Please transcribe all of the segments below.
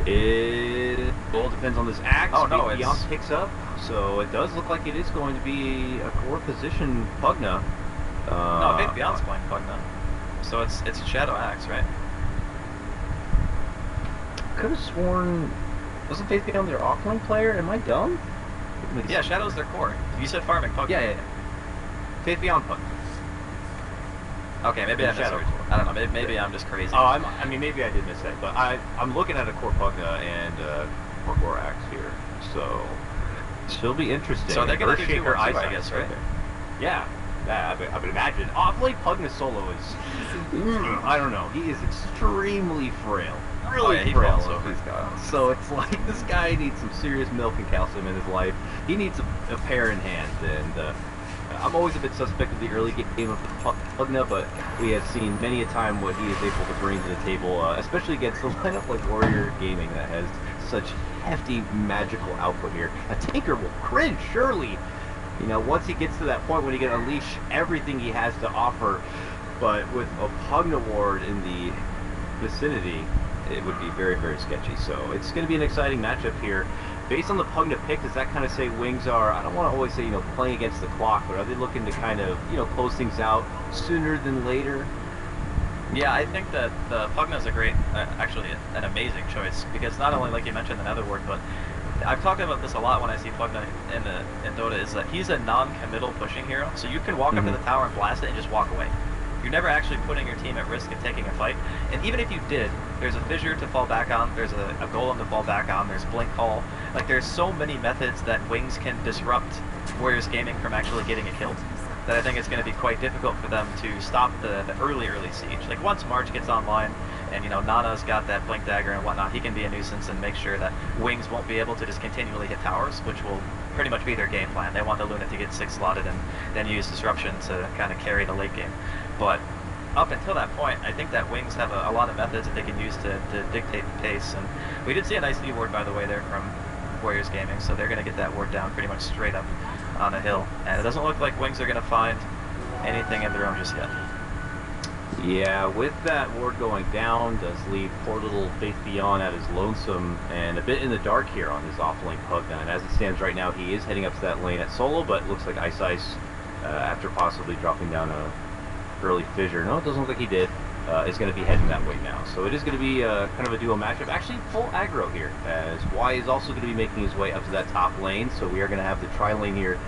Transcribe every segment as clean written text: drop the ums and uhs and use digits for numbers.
It all depends on this axe. Oh no, Beyond it's picks up, so it does look like it is going to be a core position Pugna. no. Faith Beyond's playing Pugna, so it's a Shadow Axe, right? Could have sworn, wasn't Faith Beyond their offlane player? Am I dumb? Yeah, Shadow's their core. You said farming Pugna. Yeah. Faith Beyond Pugna. Okay, maybe I Shadow. misheard. I don't know. Maybe I'm just crazy. Oh, I mean, maybe I did miss that, but I'm looking at a core Pugna and core axe here, so still be interesting. So they're gonna do two or two, Eyesight, I guess, right? Yeah, I would imagine. Offlane Pugna solo is, I don't know, he is extremely frail. Really he frail. falls over. So it's like this guy needs some serious milk and calcium in his life. He needs a pair in hand, and I'm always a bit suspect of the early game of Pugna, but we have seen many a time what he is able to bring to the table, especially against a lineup like Warrior Gaming that has such hefty magical output here. A Tinker will cringe, surely. You know, once he gets to that point when he can unleash everything he has to offer, but with a Pugna ward in the vicinity, it would be very, very sketchy. So it's going to be an exciting matchup here. Based on the Pugna pick, does that kind of say Wings are, I don't want to always say, playing against the clock, but are they looking to kind of, close things out sooner than later? Yeah, I think that the Pugna is a great, actually an amazing choice, because not only, like you mentioned, the Nether Ward, but I've talked about this a lot when I see Pugna in Dota, is that he's a non-committal pushing hero, so you can walk up to the tower and blast it and just walk away. You're never actually putting your team at risk of taking a fight, and even if you did, there's a Fissure to fall back on, there's a Golem to fall back on, there's Blink Hall. Like, there's so many methods that Wings can disrupt Warriors Gaming from actually getting a kill, that I think it's going to be quite difficult for them to stop the early siege. Like, once March gets online, and Nana's got that Blink Dagger and whatnot, he can be a nuisance and make sure that Wings won't be able to just continually hit towers, which will pretty much be their game plan. They want the Luna to get 6 slotted and then use Disruption to kind of carry the late game. But up until that point, I think that Wings have a lot of methods that they can use to dictate the pace. And we did see a nice D ward, by the way, there from Warriors Gaming, so they're going to get that ward down pretty much straight up on the hill. And it doesn't look like Wings are going to find anything of their own just yet. Yeah, with that ward going down, does leave poor little Faith Beyond at his lonesome and a bit in the dark here on his offlane Pugna. And as it stands right now, he is heading up to that lane at solo, but it looks like Ice, after possibly dropping down a early Fissure, no, it doesn't look like he did, is going to be heading that way now. So it is going to be kind of a duo matchup. Actually, full aggro here, as Y is also going to be making his way up to that top lane. So we are going to have the tri-lane here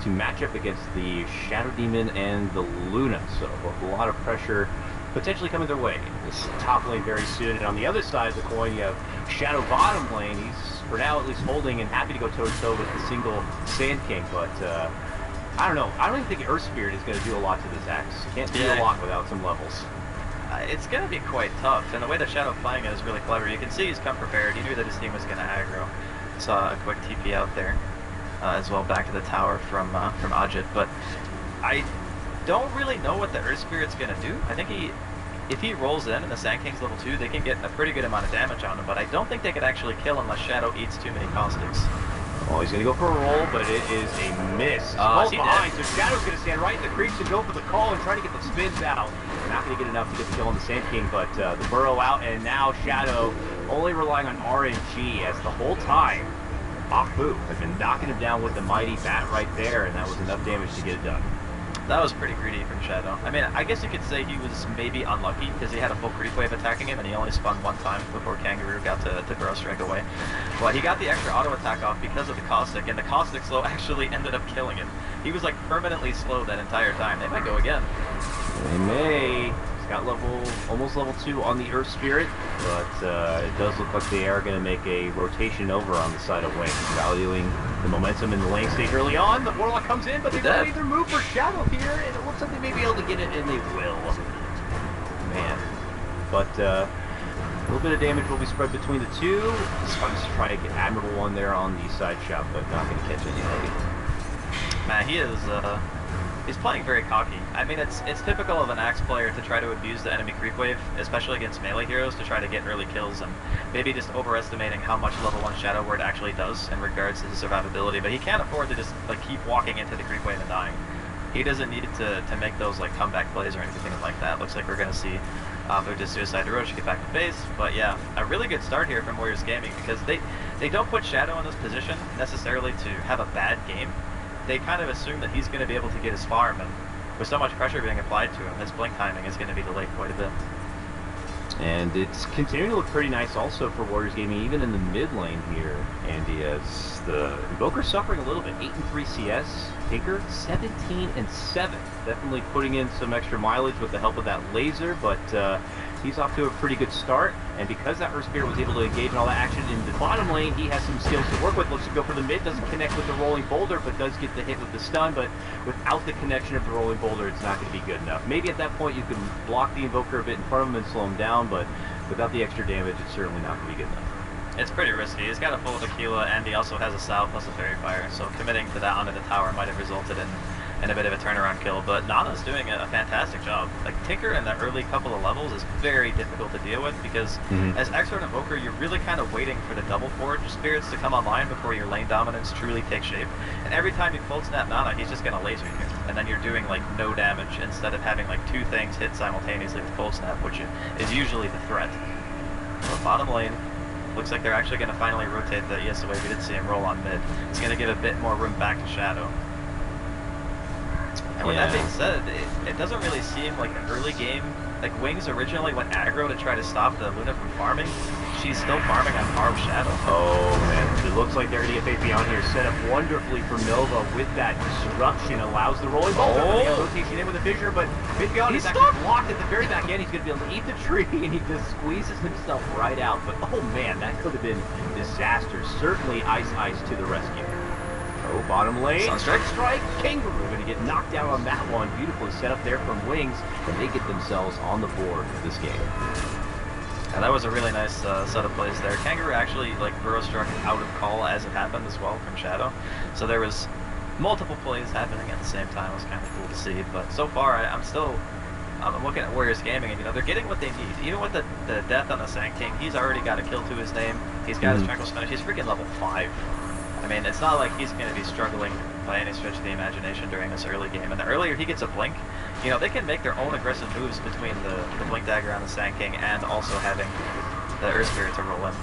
to match up against the Shadow Demon and the Luna. So a lot of pressure potentially coming their way. This top lane very soon. And on the other side of the coin, you have Shadow bottom lane. He's, for now at least, holding and happy to go toe-to-toe with the single Sand King, but I don't know. I don't even think Earth Spirit is going to do a lot to this axe. Can't do a lot without some levels. It's going to be quite tough, and the way that Shadow playing it is really clever. You can see he's come prepared. He knew that his team was going to aggro. Saw a quick TP out there as well back to the tower from Ajit, but I don't really know what the Earth Spirit's going to do. I think if he rolls in and the Sand King's level 2, they can get a pretty good amount of damage on him, but I don't think they could actually kill unless Shadow eats too many caustics. Well, he's going to go for a roll, but it is a miss. He's behind, so Shadow's going to stand right in the creeps and go for the call and try to get the spins out. Not going to get enough to get the kill on the Sand King, but the burrow out, and now Shadow only relying on RNG, as the whole time Akbu has been knocking him down with the mighty bat right there, and that was enough damage to get it done. That was pretty greedy from Shadow. I mean, I guess you could say he was maybe unlucky because he had a full creep wave attacking him and he only spun one time before Kangaroo got to Burrow Strike away. But he got the extra auto attack off because of the Caustic, and the Caustic slow actually ended up killing him. He was like permanently slow that entire time. They might go again. They may. He's got almost level 2 on the Earth Spirit, but it does look like they are going to make a rotation over on the side of Wings, valuing the momentum in the lane stage early on. The Warlock comes in, but they don't either move for Shadow here, and it looks like they may be able to get it, and they will. Man. But a little bit of damage will be spread between the two. Spunk's trying to get Admirable one there on the side shot, but not going to catch anybody. Man, he is he's playing very cocky. I mean, it's typical of an Axe player to try to abuse the enemy creep wave, especially against melee heroes, to try to get early kills, and maybe just overestimating how much level 1 Shadow Word actually does in regards to his survivability. But he can't afford to just like keep walking into the creep wave and dying. He doesn't need to make those like comeback plays or anything like that. Looks like we're going to see They're just Suicide Hiroshi get back to base. But yeah, a really good start here from Warriors Gaming because they don't put Shadow in this position necessarily to have a bad game. They kind of assume that he's going to be able to get his farm, and with so much pressure being applied to him, his blink timing is going to be delayed quite a bit. And it's continuing to look pretty nice also for Warriors Gaming, even in the mid lane here. Andy, as the Invoker suffering a little bit, 8-3 CS. Tinker, 17-7. Definitely putting in some extra mileage with the help of that laser, but he's off to a pretty good start. And because that Earth Spirit was able to engage in all that action in the bottom lane, he has some skills to work with. Looks to go for the mid, doesn't connect with the Rolling Boulder, but does get the hit with the stun. But without the connection of the Rolling Boulder, it's not going to be good enough. Maybe at that point you can block the Invoker a bit in front of him and slow him down, but without the extra damage, it's certainly not going to be good enough. It's pretty risky. He's got a full tequila, and he also has a Sal plus a Fairy Fire, so committing to that onto the tower might have resulted in a bit of a turnaround kill. But Nana's doing a fantastic job. Like, Tinker in the early couple of levels is very difficult to deal with because as Expert Invoker, you're really kind of waiting for the double Forge spirits to come online before your lane dominance truly takes shape. And every time you cold snap Nana, he's just going to laser you. And then you're doing, like, no damage instead of having, like, two things hit simultaneously with cold snap, which is usually the threat. So bottom lane, looks like they're actually going to finally rotate the ES away. We did see him roll on mid. It's going to give a bit more room back to Shadow. And with that being said, it doesn't really seem like an early game. Like, Wings originally went aggro to try to stop the Luna from farming. She's still farming on par of Shadow. Oh, man. It looks like they're going to get Faith Beyond here. Set up wonderfully for Nova with that disruption. Allows the Rolling Boulder. Rotation in with a Fissure, but Faith Beyond is actually blocked at the very back end. He's going to be able to eat the tree, and he just squeezes himself right out. But, oh, man, that could have been disaster. Certainly Ice to the rescue. Oh, bottom lane. Sunstrike. Kangaroo going to get knocked out on that one. Beautifully set up there from Wings, and they get themselves on the board for this game. And that was a really nice set of plays there. Kangaroo actually, like, burrow struck out of call as it happened as well from Shadow. So there was multiple plays happening at the same time. It was kind of cool to see. But so far, I'm looking at Warriors Gaming, and, you know, they're getting what they need. Even with the death on the Sand King, he's already got a kill to his name. He's got his Tranquil Spanish. He's freaking level 5. I mean, it's not like he's going to be struggling by any stretch of the imagination during this early game. And the earlier he gets a blink, you know, they can make their own aggressive moves between the Blink Dagger on the Sand King and also having the Earth Spirit to roll in.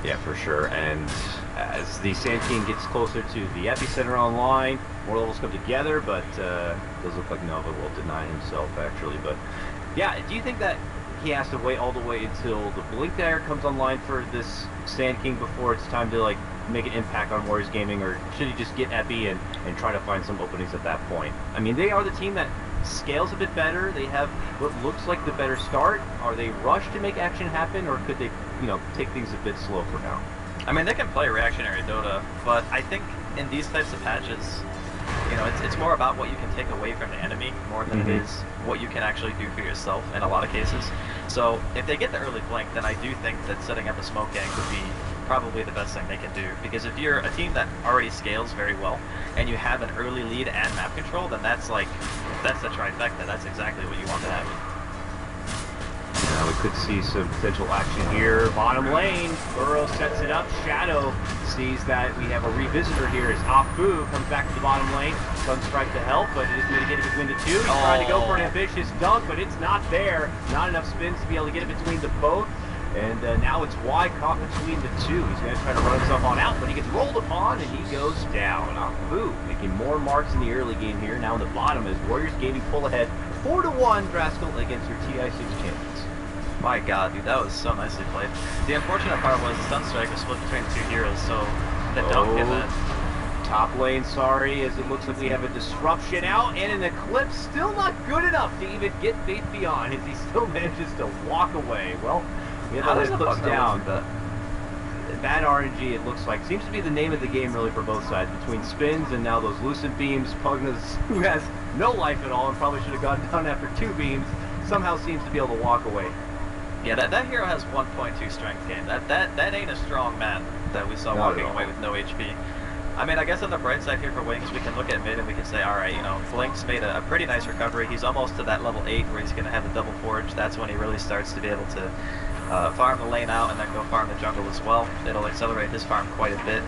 Yeah, for sure. And as the Sand King gets closer to the Epicenter online, more levels come together, but it does look like Nova will deny himself, actually. But yeah, do you think that he has to wait all the way until the Blink Dagger comes online for this Sand King before it's time to, like, make an impact on Warriors Gaming, or should he just get Epi and try to find some openings at that point? I mean, they are the team that scales a bit better. They have what looks like the better start. Are they rushed to make action happen, or could they, you know, take things a bit slow for now? I mean, they can play reactionary Dota, but I think in these types of patches, you know, it's more about what you can take away from the enemy more than it is what you can actually do for yourself in a lot of cases. So if they get the early blink, then I do think that setting up a smoke gang would be probably the best thing they can do, because if you're a team that already scales very well and you have an early lead and map control, then that's the trifecta. That's exactly what you want to have. Now we could see some potential action here. Bottom lane, Burrow sets it up. Shadow sees that we have a revisitor here as Afu comes back to the bottom lane. Sunstrike to help, but it is mitigated between the two. He's trying to go for an ambitious dunk, but it's not there. Not enough spins to be able to get it between the both. And now it's Y caught between the two. He's going to try to run himself on out, but he gets rolled upon and he goes down. Afu making more marks in the early game here. Now in the bottom as Warriors Gaming pull ahead 4-1 Draskel against your TI6 champions. My god, dude, that was so nicely played. The unfortunate part was the Sunstrike was split between two heroes, so the dunk in the top lane, sorry, as it looks like we have a disruption out, and an Eclipse still not good enough to even get Faith Beyond, as he still manages to walk away. Well, we have an Eclipse down. Bad RNG, it looks like. Seems to be the name of the game, really, for both sides. Between spins and now those Lucent Beams, Pugna's, who has no life at all and probably should have gone down after 2 beams, somehow seems to be able to walk away. Yeah, that hero has 1.2 strength gain. That ain't a strong man that we saw walking away with no HP. I mean, I guess on the bright side here for Wings, we can look at mid and we can say, alright, you know, Blink's made a pretty nice recovery. He's almost to that level 8 where he's going to have the double forge. That's when he really starts to be able to farm the lane out and then go farm the jungle as well. It'll accelerate his farm quite a bit.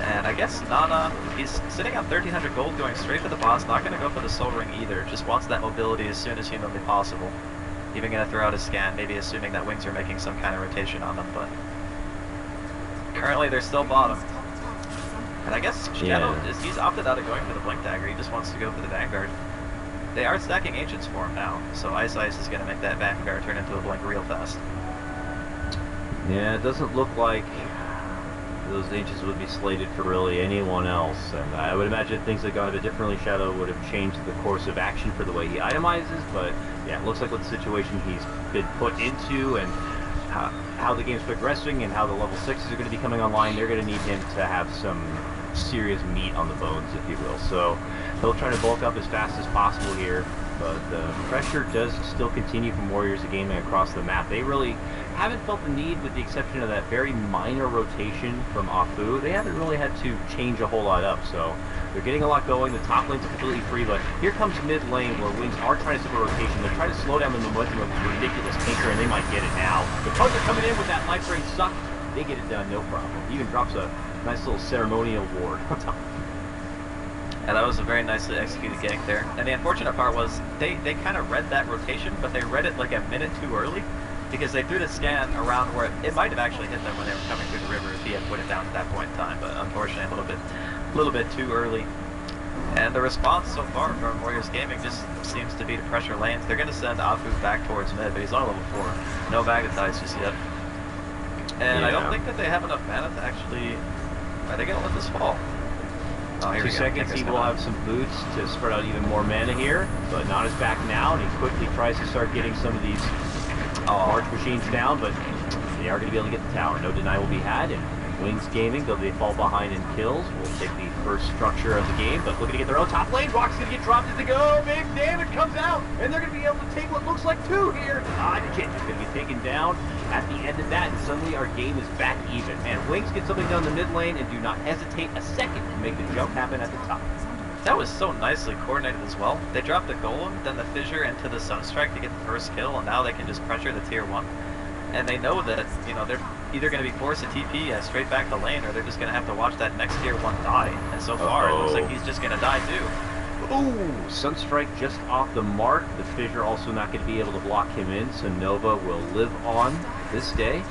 And I guess Nana, he's sitting on 1300 gold, going straight for the boss, not going to go for the soul ring either. Just wants that mobility as soon as humanly possible. Even going to throw out a scan, maybe assuming that Wings are making some kind of rotation on them, but currently they're still bottom. And I guess Shadow, he's opted out of going for the Blink Dagger, he just wants to go for the Vanguard. They are stacking Ancients for him now, so Ice is going to make that Vanguard turn into a Blink real fast. Yeah, it doesn't look like those Ancients would be slated for really anyone else, and I would imagine if things had gone a bit differently, Shadow would have changed the course of action for the way he itemizes, but yeah, it looks like with the situation he's been put into and how the game's progressing and how the level 6s are going to be coming online, they're going to need him to have some serious meat on the bones, if you will. So he'll try to bulk up as fast as possible here, but the pressure does still continue from Warriors of Gaming across the map. They really haven't felt the need, with the exception of that very minor rotation from Afu. They haven't really had to change a whole lot up, so they're getting a lot going. The top lane's completely free, but here comes mid lane where Wings are trying to set a rotation. They're trying to slow down the momentum of this ridiculous Tinker, and they might get it now. The Pugs are coming in with that Life Ring suck. They get it done, no problem. He even drops a nice little ceremonial ward on top. Yeah, that was a very nicely executed gank there. And the unfortunate part was they kind of read that rotation, but they read it like a minute too early, because they threw the scan around where it might have actually hit them when they were coming through the river if he had put it down at that point in time, but unfortunately a little bit too early. And the response so far from Warriors Gaming just seems to be to pressure lanes. They're going to send Afu back towards mid, but he's on level 4. No Magnetize just yet. And I don't think that they have enough mana to actually... Are they going to let this fall? Oh, here 2 seconds, he will have some boots to spread out even more mana here, but not is back now, and he quickly tries to start getting some of these large machines down, but they are going to be able to get the tower. No deny will be had, and Wings Gaming, though they fall behind in kills, will take the first structure of the game, but looking to get their own top lane. Rock's going to get dropped as they go. Big damage comes out, and they're going to be able to take what looks like 2 here. The Jit is going to be taken down at the end of that, and suddenly our game is back even. And Wings get something done in the mid lane and do not hesitate a second to make the jump happen at the top. That was so nicely coordinated as well. They dropped the Golem, then the Fissure into the Sunstrike to get the first kill, and now they can just pressure the tier 1. And they know that, you know, they're either going to be forced to TP straight back to lane, or they're just going to have to watch that next tier 1 die. And so far, it looks like he's just going to die too. Ooh, Sunstrike just off the mark. The Fissure also not going to be able to block him in, so Nova will live on this day.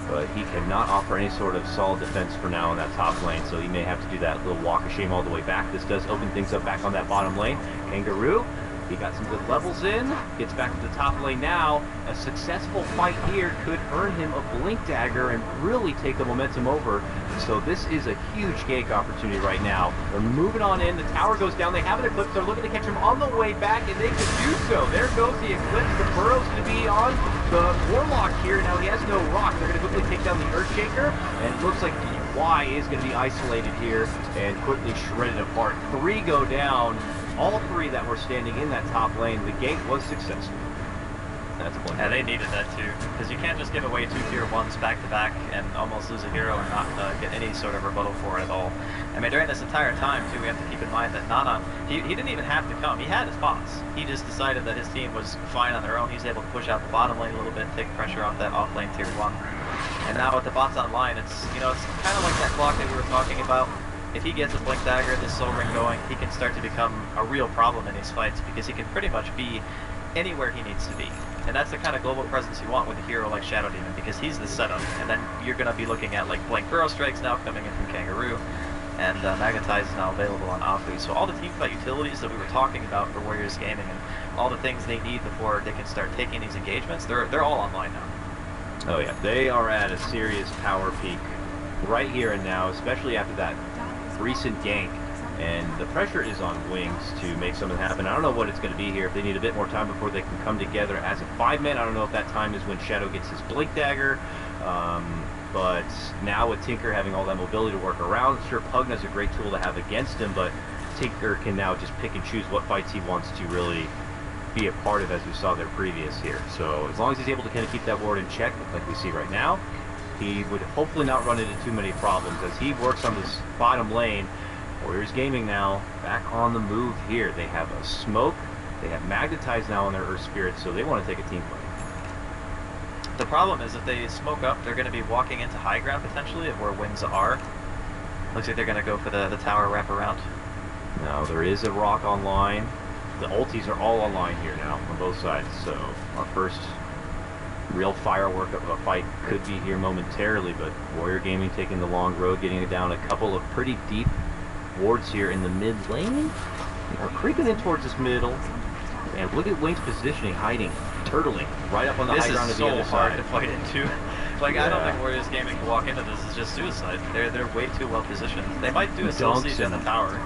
But he cannot offer any sort of solid defense for now in that top lane, so he may have to do that little walk of shame all the way back. This does open things up back on that bottom lane. Kangaroo, he got some good levels in, gets back to the top lane now. A successful fight here could earn him a Blink Dagger and really take the momentum over. So this is a huge gank opportunity right now. They're moving on in, the tower goes down, they have an Eclipse, they're looking to catch him on the way back, and they can do so. There goes the Eclipse, the Burrow's going to be on the Warlock here. Now he has no rock, they're going to quickly take down the Earthshaker, and it looks like Y is going to be isolated here and quickly shredded apart. 3 go down. All 3 that were standing in that top lane. The gank was successful. That's a point. Yeah, they needed that too, because you can't just give away 2 tier 1s back to back and almost lose a hero and not get any sort of rebuttal for it at all. I mean, during this entire time too, we have to keep in mind that Nana, he didn't even have to come. He had his bots. He just decided that his team was fine on their own. He's able to push out the bottom lane a little bit, take pressure off that off lane tier 1. And now with the bots online, it's, you know, it's kind of like that clock that we were talking about. If he gets a Blink Dagger, this Soul Ring going, he can start to become a real problem in these fights, because he can pretty much be anywhere he needs to be. And that's the kind of global presence you want with a hero like Shadow Demon, because he's the setup. And then you're going to be looking at like Blink Burrow Strikes now coming in from Kangaroo, and Magnetize is now available on Afu. So all the team fight utilities that we were talking about for Warriors Gaming, and all the things they need before they can start taking these engagements, they're all online now. Oh yeah, they are at a serious power peak right here and now, especially after that recent gank, and the pressure is on Wings to make something happen. I don't know what it's going to be here, if they need a bit more time before they can come together as a 5-man. I don't know if that time is when Shadow gets his Blink Dagger, but now with Tinker having all that mobility to work around, sure, Pugna's a great tool to have against him, but Tinker can now just pick and choose what fights he wants to really be a part of, as we saw there previous here. So as long as he's able to kind of keep that ward in check, like we see right now, he would hopefully not run into too many problems as he works on this bottom lane. Warriors Gaming now back on the move here. They have a smoke, they have Magnetize now on their Earth Spirit, so they want to take a team fight. The problem is if they smoke up, they're going to be walking into high ground potentially of where Wings are. Looks like they're going to go for the tower wraparound. Now there is a rock online. The ultis are all online here now from both sides, so our first real firework of a fight could be here momentarily, but Warrior Gaming taking the long road, getting it down a couple of pretty deep wards here in the mid lane. We're creeping in towards this middle, and look at Wing's positioning, hiding, turtling, right up on the high ground of the other side. This is so hard to fight into. Like, yeah. I don't think Warriors Gaming can walk into this. It's just suicide. They're way too well positioned. They might do a Soul Siege in the tower.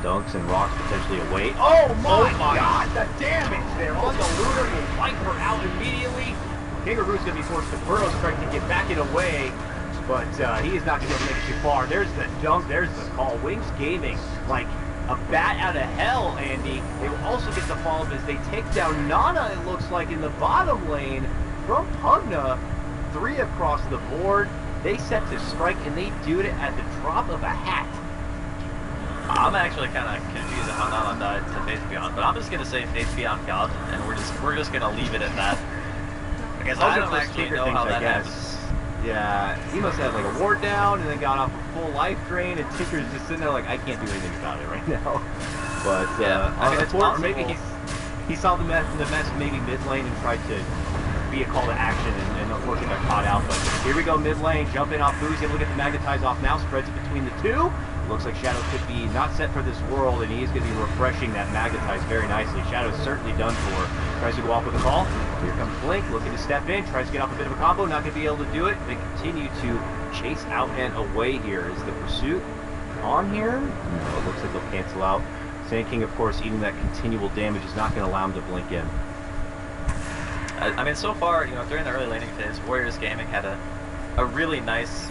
Dunks and rocks potentially away. Oh my god, the damage there on the Luna will wipe her out immediately. Kangaroo's going to be forced to burrow strike to get back and away, but he is not going to be able to make it too far. There's the dunk, there's the call. Wings Gaming, like a bat out of hell, Andy. They will also get the follow-up as they take down Nana, it looks like, in the bottom lane from Pugna. 3 across the board. They set to strike, and they do it at the drop of a hat. I'm actually kind of confused at how Nana died to Faith Beyond, but I'm just gonna say Faith Beyond God, and we're just gonna leave it at that. Because I don't actually know how that happens. Yeah, he must have like a ward down and then got off a full life drain, and Tinker's just sitting there like, I can't do anything about it right now. But I mean, it's possible. Or maybe he saw the mess maybe mid lane and tried to be a call to action, and unfortunately got caught out. But here we go, mid lane, jumping off Boo's able to get the Magnetize off now, spreads it between the two. Looks like Shadow could be not set for this world, and he is going to be refreshing that Magnetize very nicely. Shadow's certainly done for. Tries to go off with a call. Here comes Blink, looking to step in, tries to get off a bit of a combo, not going to be able to do it. They continue to chase out and away here. Is the pursuit on here? No, it looks like they'll cancel out. Sand King, of course, eating that continual damage is not going to allow him to blink in. I mean, so far, you know, during the early laning phase, Warriors Gaming had a really nice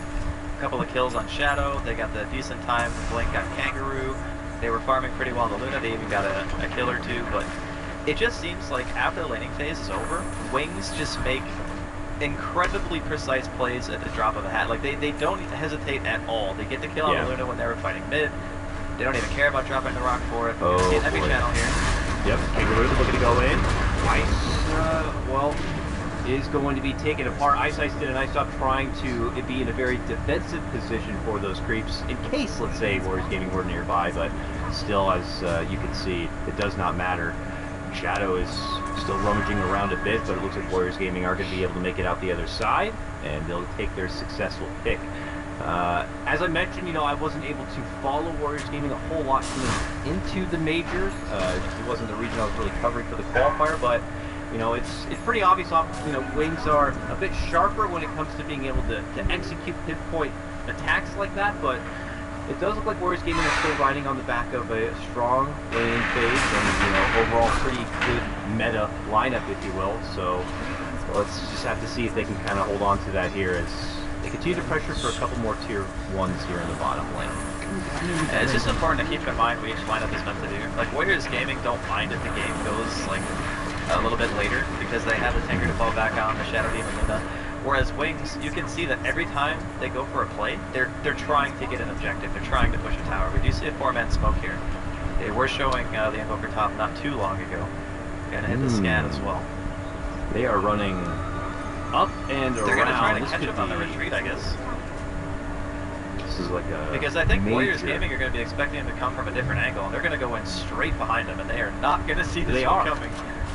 couple of kills on Shadow. They got the decent time. Blink got Kangaroo. They were farming pretty well on the Luna. They even got a kill or two, but it just seems like after the laning phase is over, Wings just make incredibly precise plays at the drop of a hat. Like, they don't hesitate at all. They get the kill on the Luna when they were fighting mid. They don't even care about dropping the rock for it. You can see an every channel here. Yep, Kangaroo looking to go in. Ice, well, is going to be taken apart. Ice did a nice job trying to be in a very defensive position for those creeps, in case, let's say, Warriors Gaming were nearby, but still, as you can see, it does not matter. Shadow is still rummaging around a bit, but it looks like Warriors Gaming are going to be able to make it out the other side, and they'll take their successful pick. As I mentioned, you know, I wasn't able to follow Warriors Gaming a whole lot coming into the majors. It wasn't the region I was really covering for the qualifier, but you know, it's pretty obvious. You know, Wings are a bit sharper when it comes to being able to execute pinpoint attacks like that, but it does look like Warriors Gaming is still riding on the back of a strong laning phase and, you know, overall pretty good meta lineup, if you will. So let's just have to see if they can kind of hold on to that here as they continue to pressure for a couple more tier 1s here in the bottom lane. Yeah, it's just important to keep in mind what each lineup is meant to do. Like, Warriors Gaming don't mind if the game goes, like, a little bit later, because they have the Tinker to fall back on, the Shadow Demon Luna. Whereas Wings, you can see that every time they go for a play, they're trying to get an objective, they're trying to push a tower. We do see a 4-man smoke here. They were showing the Invoker top not too long ago. Gonna hit the scan as well. They are running up and around. They're gonna try to catch up on the retreat, I guess. This is like a because I think Warriors Gaming are going to be expecting him to come from a different angle, and they're going to go in straight behind him, and they are not going to see this one coming.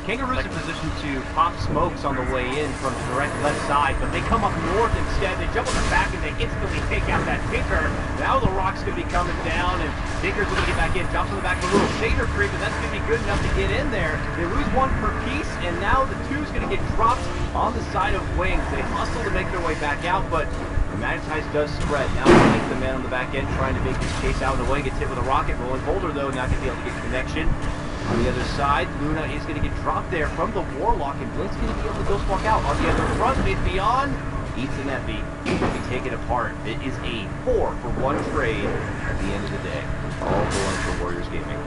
Kangaroo's in position to pop smokes on the way in from the direct left side, but they come up north instead. They jump on the back and they instantly take out that Tinker. Now the rock's going to be coming down, and Tinker's going to get back in, jumps on the back of a little Shader creep, and that's going to be good enough to get in there. They lose 1 per piece, and now the 2's going to get dropped on the side of Wings. They hustle to make their way back out, but the Magnetize does spread. Now Blink, the man on the back end, trying to make this chase out and away, gets hit with a rocket. Rolling Boulder, though, not going to be able to get connection. On the other side, Luna is going to get dropped there from the Warlock, and Blink's going to be able to ghost walk out. On the other front, Faith Beyond eats an Epi. He's going to be taken apart. It is a 4-for-1 trade at the end of the day. All going for Warriors Gaming.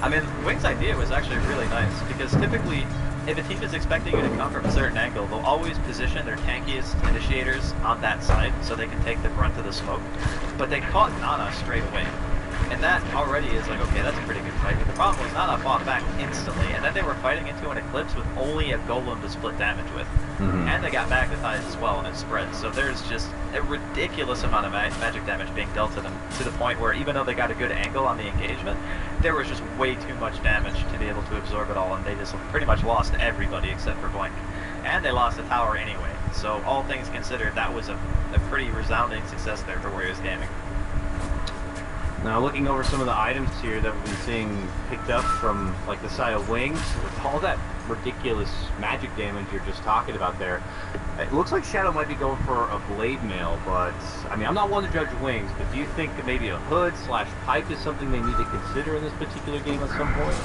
I mean, Wing's idea was actually really nice, because typically, if a team is expecting you to come from a certain angle, they'll always position their tankiest initiators on that side so they can take the brunt of the smoke. But they caught Nana straight away. And that already is like, okay, that's a pretty good fight. But the problem was Nana fought back instantly, and then they were fighting into an Eclipse with only a Golem to split damage with. And they got Magnetized as well, and it spread. So there's just a ridiculous amount of magic damage being dealt to them, to the point where even though they got a good angle on the engagement, there was just way too much damage to be able to absorb it all, and they just pretty much lost everybody except for Blink. And they lost the tower anyway. So all things considered, that was a pretty resounding success there for Warriors Gaming. Now looking over some of the items here that we've been seeing picked up from like the side of Wings, with all that ridiculous magic damage you're just talking about there, it looks like Shadow might be going for a blade mail, but I mean I'm not one to judge Wings, but do you think maybe a hood slash pipe is something they need to consider in this particular game at some point?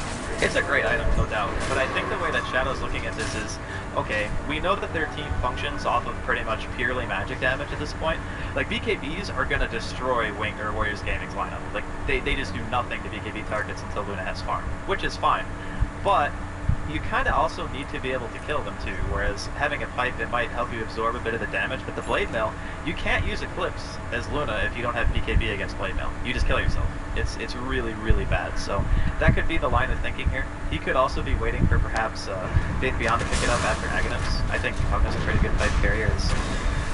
It's a great item, no doubt, but I think the way that Shadow's looking at this is, okay, we know that their team functions off of pretty much purely magic damage at this point. Like, BKBs are going to destroy Wing or Warriors Gaming's lineup. Like, they just do nothing to BKB targets until Luna has farm, which is fine. But you kind of also need to be able to kill them too, whereas having a pipe, it might help you absorb a bit of the damage, but the Blade Mail, you can't use Eclipse as Luna if you don't have BKB against Blade Mail. You just kill yourself. It's really, really bad. So that could be the line of thinking here. He could also be waiting for perhaps Faith Beyond to pick it up after Aghanim's. I think Pugna's a pretty good pipe carrier.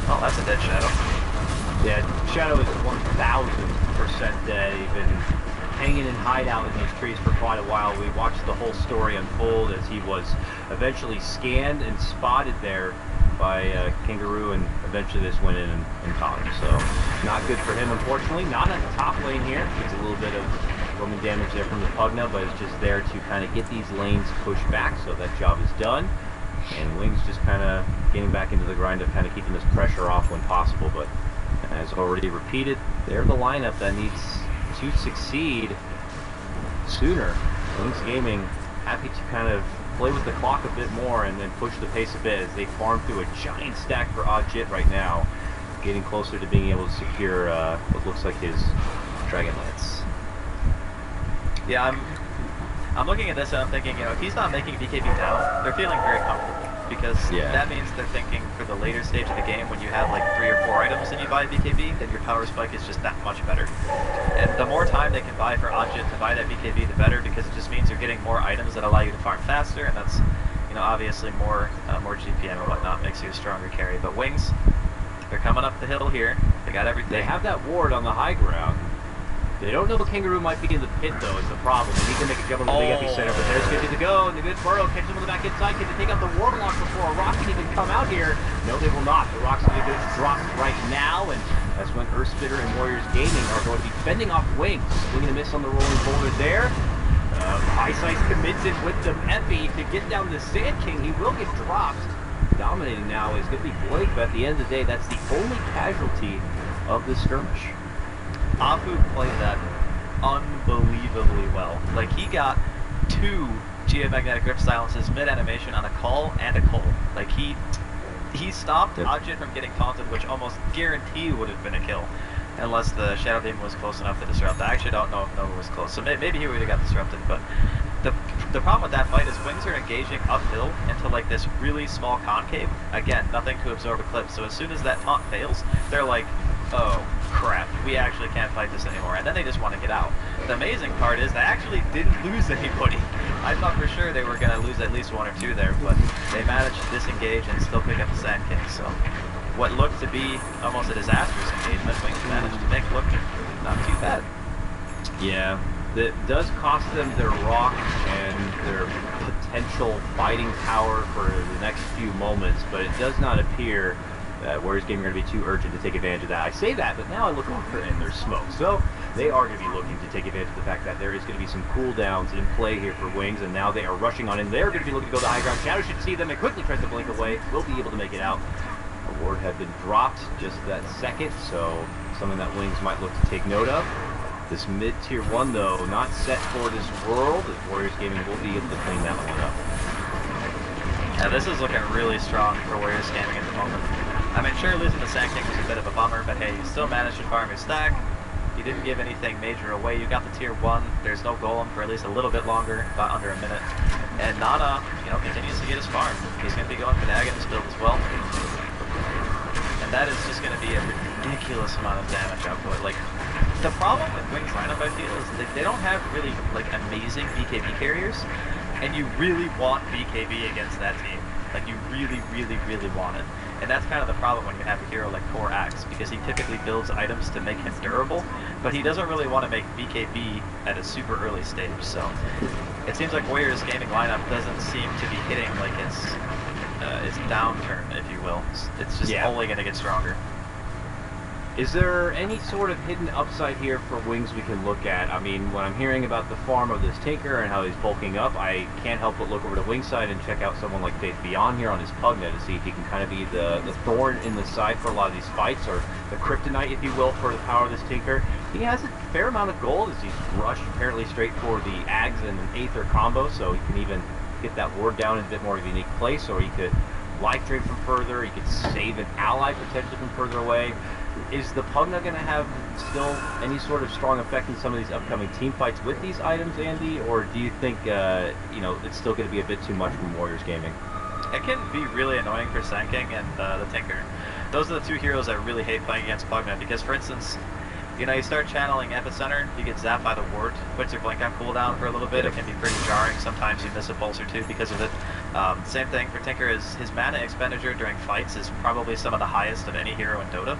Oh, that's a dead Shadow. Yeah, Shadow is 1000% dead. He's been hanging in hideout in these trees for quite a while. We watched the whole story unfold as he was eventually scanned and spotted there by Kangaroo, and eventually this went in and caught him. So not good for him, unfortunately. Not at the top lane here. Gets a little bit of roaming damage there from the Pugna, but it's just there to kind of get these lanes pushed back, so that job is done. And Wings just kind of getting back into the grind of kind of keeping this pressure off when possible, but as already repeated, they're the lineup that needs to succeed sooner. Wings Gaming happy to kind of play with the clock a bit more and then push the pace a bit as they farm through a giant stack for Ajit right now, getting closer to being able to secure what looks like his Dragon Lance. Yeah, I'm looking at this and I'm thinking, you know, if he's not making BKB now, they're feeling very comfortable, because that means they're thinking for the later stage of the game when you have like 3 or 4 items and you buy BKB, then your power spike is just that much better. And the more time they can buy for Ajit to buy that BKB, the better, because it just means you're getting more items that allow you to farm faster, and that's, you know, obviously more GPM and whatnot makes you a stronger carry. But Wings, they're coming up the hill here. They got everything. They have that ward on the high ground. They don't know Kangaroo might be in the pit, though, is the problem. They need to make a jump on the big epicenter, but there's good to go, and the good burrow catches him on the back inside. Can they take out the Warlock before a rock can even come out here? No, they will not. The rock's going to get dropped right now, and that's when Earthspitter and Warriors Gaming are going to be fending off Wings. Swinging a miss on the rolling boulder there. Highsight commits it with the Epi to get down the Sand King. He will get dropped. Dominating now is going to be Blake, but at the end of the day, that's the only casualty of this skirmish. Apu played that unbelievably well. Like, he got 2 Geomagnetic Grip Silences mid-animation on a call and a Cole. Like, he stopped Ajit from getting taunted, which almost guarantee would have been a kill, unless the Shadow Demon was close enough to disrupt. I actually don't know if Nova was close, so maybe he would have got disrupted, but the problem with that fight is Wings are engaging uphill into like this really small concave. Again, nothing to absorb Eclipse, so as soon as that taunt fails, they're like, oh crap, we actually can't fight this anymore, and then they just want to get out. The amazing part is they actually didn't lose anybody. I thought for sure they were going to lose at least 1 or 2 there, but they managed to disengage and still pick up the Sand King, so what looked to be almost a disastrous engagement, Wings managed to make look not too bad. Yeah, that does cost them their rock and their potential fighting power for the next few moments, but it does not appear that Warriors Gaming are going to be too urgent to take advantage of that. I say that, but now I look over and there's smoke. So they are going to be looking to take advantage of the fact that there is going to be some cooldowns in play here for Wings, and now they are rushing on in. They're going to be looking to go to the high ground. Shadow should see them and quickly tries to blink away. Will be able to make it out. A ward had been dropped just that second, so something that Wings might look to take note of. This mid-tier 1, though, not set for this world. Warriors Gaming will be able to clean that one up. Yeah, this is looking really strong for Warriors Gaming at the moment. I mean, sure, losing the Sand King was a bit of a bummer, but hey, you still managed to farm your stack. You didn't give anything major away. You got the tier 1. There's no golem for at least a little bit longer, about under a minute. And Nana, you know, continues to get his farm. He's going to be going for the Aghanim's build as well. And that is just going to be a ridiculous amount of damage output. Like, The problem with Wings lineup, I feel, is they don't have really like amazing BKB carriers, and you really want BKB against that team. Like you really, really, really want it. And that's kind of the problem when you have a hero like Core Axe, because he typically builds items to make him durable, but he doesn't really want to make BKB at a super early stage. So it seems like Warriors Gaming lineup doesn't seem to be hitting like its downturn, if you will. It's just only going to get stronger. Is there any sort of hidden upside here for Wings we can look at? I mean, when I'm hearing about the farm of this Tinker and how he's bulking up, I can't help but look over to Wings side and check out someone like Faith Beyond here on his Pugna to see if he can kind of be the thorn in the side for a lot of these fights, or the kryptonite, if you will, for the power of this Tinker. He has a fair amount of gold as he's rushed apparently straight for the Ags and an Aether combo, so he can even get that ward down in a bit more of a unique place, or he could life drain from further, he could save an ally potentially from further away. Is the Pugna going to have still any sort of strong effect in some of these upcoming team fights with these items, Andy? Or do you think, it's still going to be a bit too much from Warriors Gaming? It can be really annoying for Sand King and the Tinker. Those are the two heroes I really hate playing against Pugna, because, for instance, you start channeling Epicenter, you get zapped by the ward, puts your blink on cooldown for a little bit. It can be pretty jarring. Sometimes you miss a pulse or two because of it. Same thing for Tinker, is his mana expenditure during fights is probably some of the highest of any hero in Dota.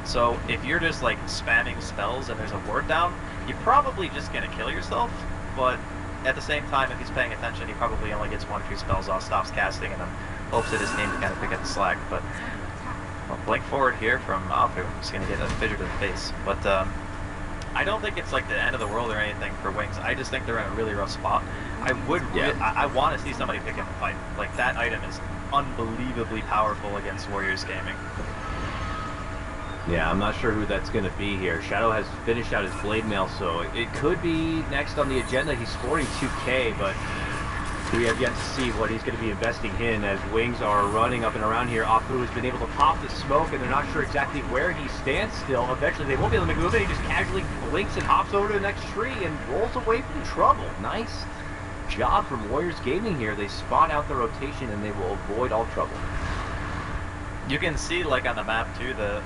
So if you're just like spamming spells and there's a ward down, you're probably just going to kill yourself, but at the same time, if he's paying attention, he probably only gets 1 or 2 spells off, stops casting, and then hopes that his team can kind of pick up the slack. But blink forward here from Afu, just going to get a fissure to the face. But I don't think it's like the end of the world or anything for Wings. I just think they're in a really rough spot. I want to see somebody pick up a fight. Like, that item is unbelievably powerful against Warriors Gaming. Yeah, I'm not sure who that's going to be here. Shadow has finished out his Blade Mail, so it could be next on the agenda. He's scoring 2K, but we have yet to see what he's going to be investing in as Wings are running up and around here. Apu has been able to pop the smoke, and they're not sure exactly where he stands still. Eventually, they won't be able to make a move, and he just casually blinks and hops over to the next tree and rolls away from trouble. Nice job from Warriors Gaming here. They spot out the rotation, and they will avoid all trouble. You can see, like, on the map, too, the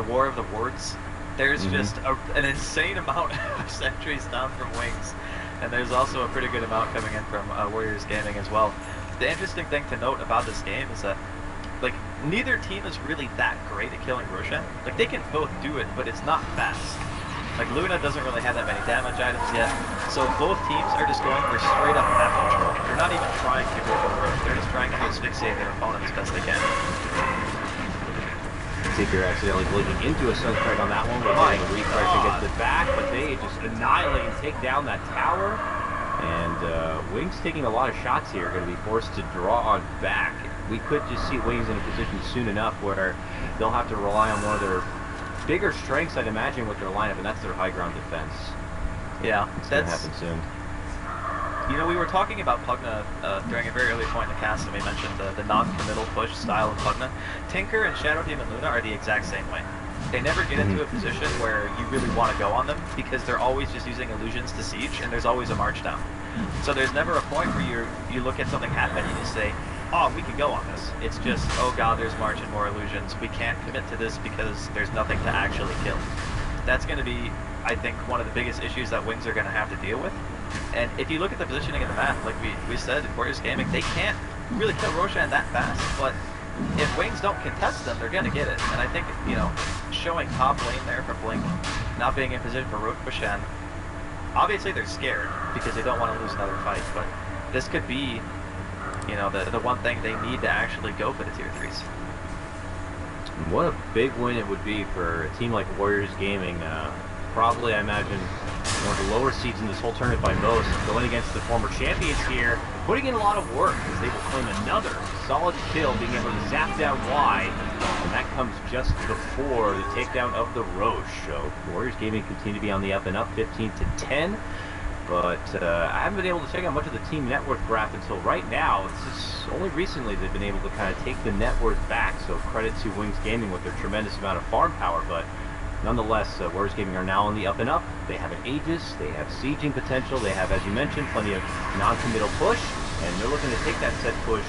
War of the Wards. There's just an insane amount of sentries down from Wings, and there's also a pretty good amount coming in from Warriors Gaming as well. The interesting thing to note about this game is that, like, neither team is really that great at killing Roshan. Like, they can both do it, but it's not fast. Like, Luna doesn't really have that many damage items yet, so both teams are just going for straight up map control. They're not even trying to go for work. They're just trying to asphyxiate their opponent as best they can. Tinker accidentally blinking into a Sunstrike on that one, but getting a refresh against the back, but they just annihilate and take down that tower. And Wings taking a lot of shots here, going to be forced to draw on back. We could just see Wings in a position soon enough where they'll have to rely on one of their bigger strengths, I'd imagine, with their lineup, and that's their high ground defense. Yeah, it's going to happen soon. We were talking about Pugna during a very early point in the cast, and we mentioned the non-committal push style of Pugna. Tinker and Shadow Team and Luna are the exact same way. They never get into a position where you really want to go on them, because they're always just using illusions to siege, and there's always a march down. So there's never a point where you look at something happen and you say, oh, we can go on this. It's just, oh god, there's march and more illusions. We can't commit to this because there's nothing to actually kill. That's going to be, I think, one of the biggest issues that Wings are going to have to deal with. And if you look at the positioning of the map, like we said in Warriors Gaming, they can't really kill Roshan that fast, but if Wings don't contest them, they're going to get it. And I think, showing top lane there for Blink, not being in position for Roshan, obviously they're scared because they don't want to lose another fight, but this could be, the one thing they need to actually go for the tier 3s. What a big win it would be for a team like Warriors Gaming. Probably, I imagine, one of the lower seeds in this whole tournament by most, going against the former champions here, putting in a lot of work as they will claim another solid kill, being able to zap down Y, and that comes just before the takedown of the Roche. So Warriors Gaming continue to be on the up and up, 15-10, but I haven't been able to check out much of the team net worth graph until right now. It's just only recently they've been able to kind of take the net worth back, so credit to Wings Gaming with their tremendous amount of farm power, but nonetheless, Warriors Gaming are now on the up and up. They have an Aegis, they have sieging potential, they have, as you mentioned, plenty of non-committal push, and they're looking to take that set push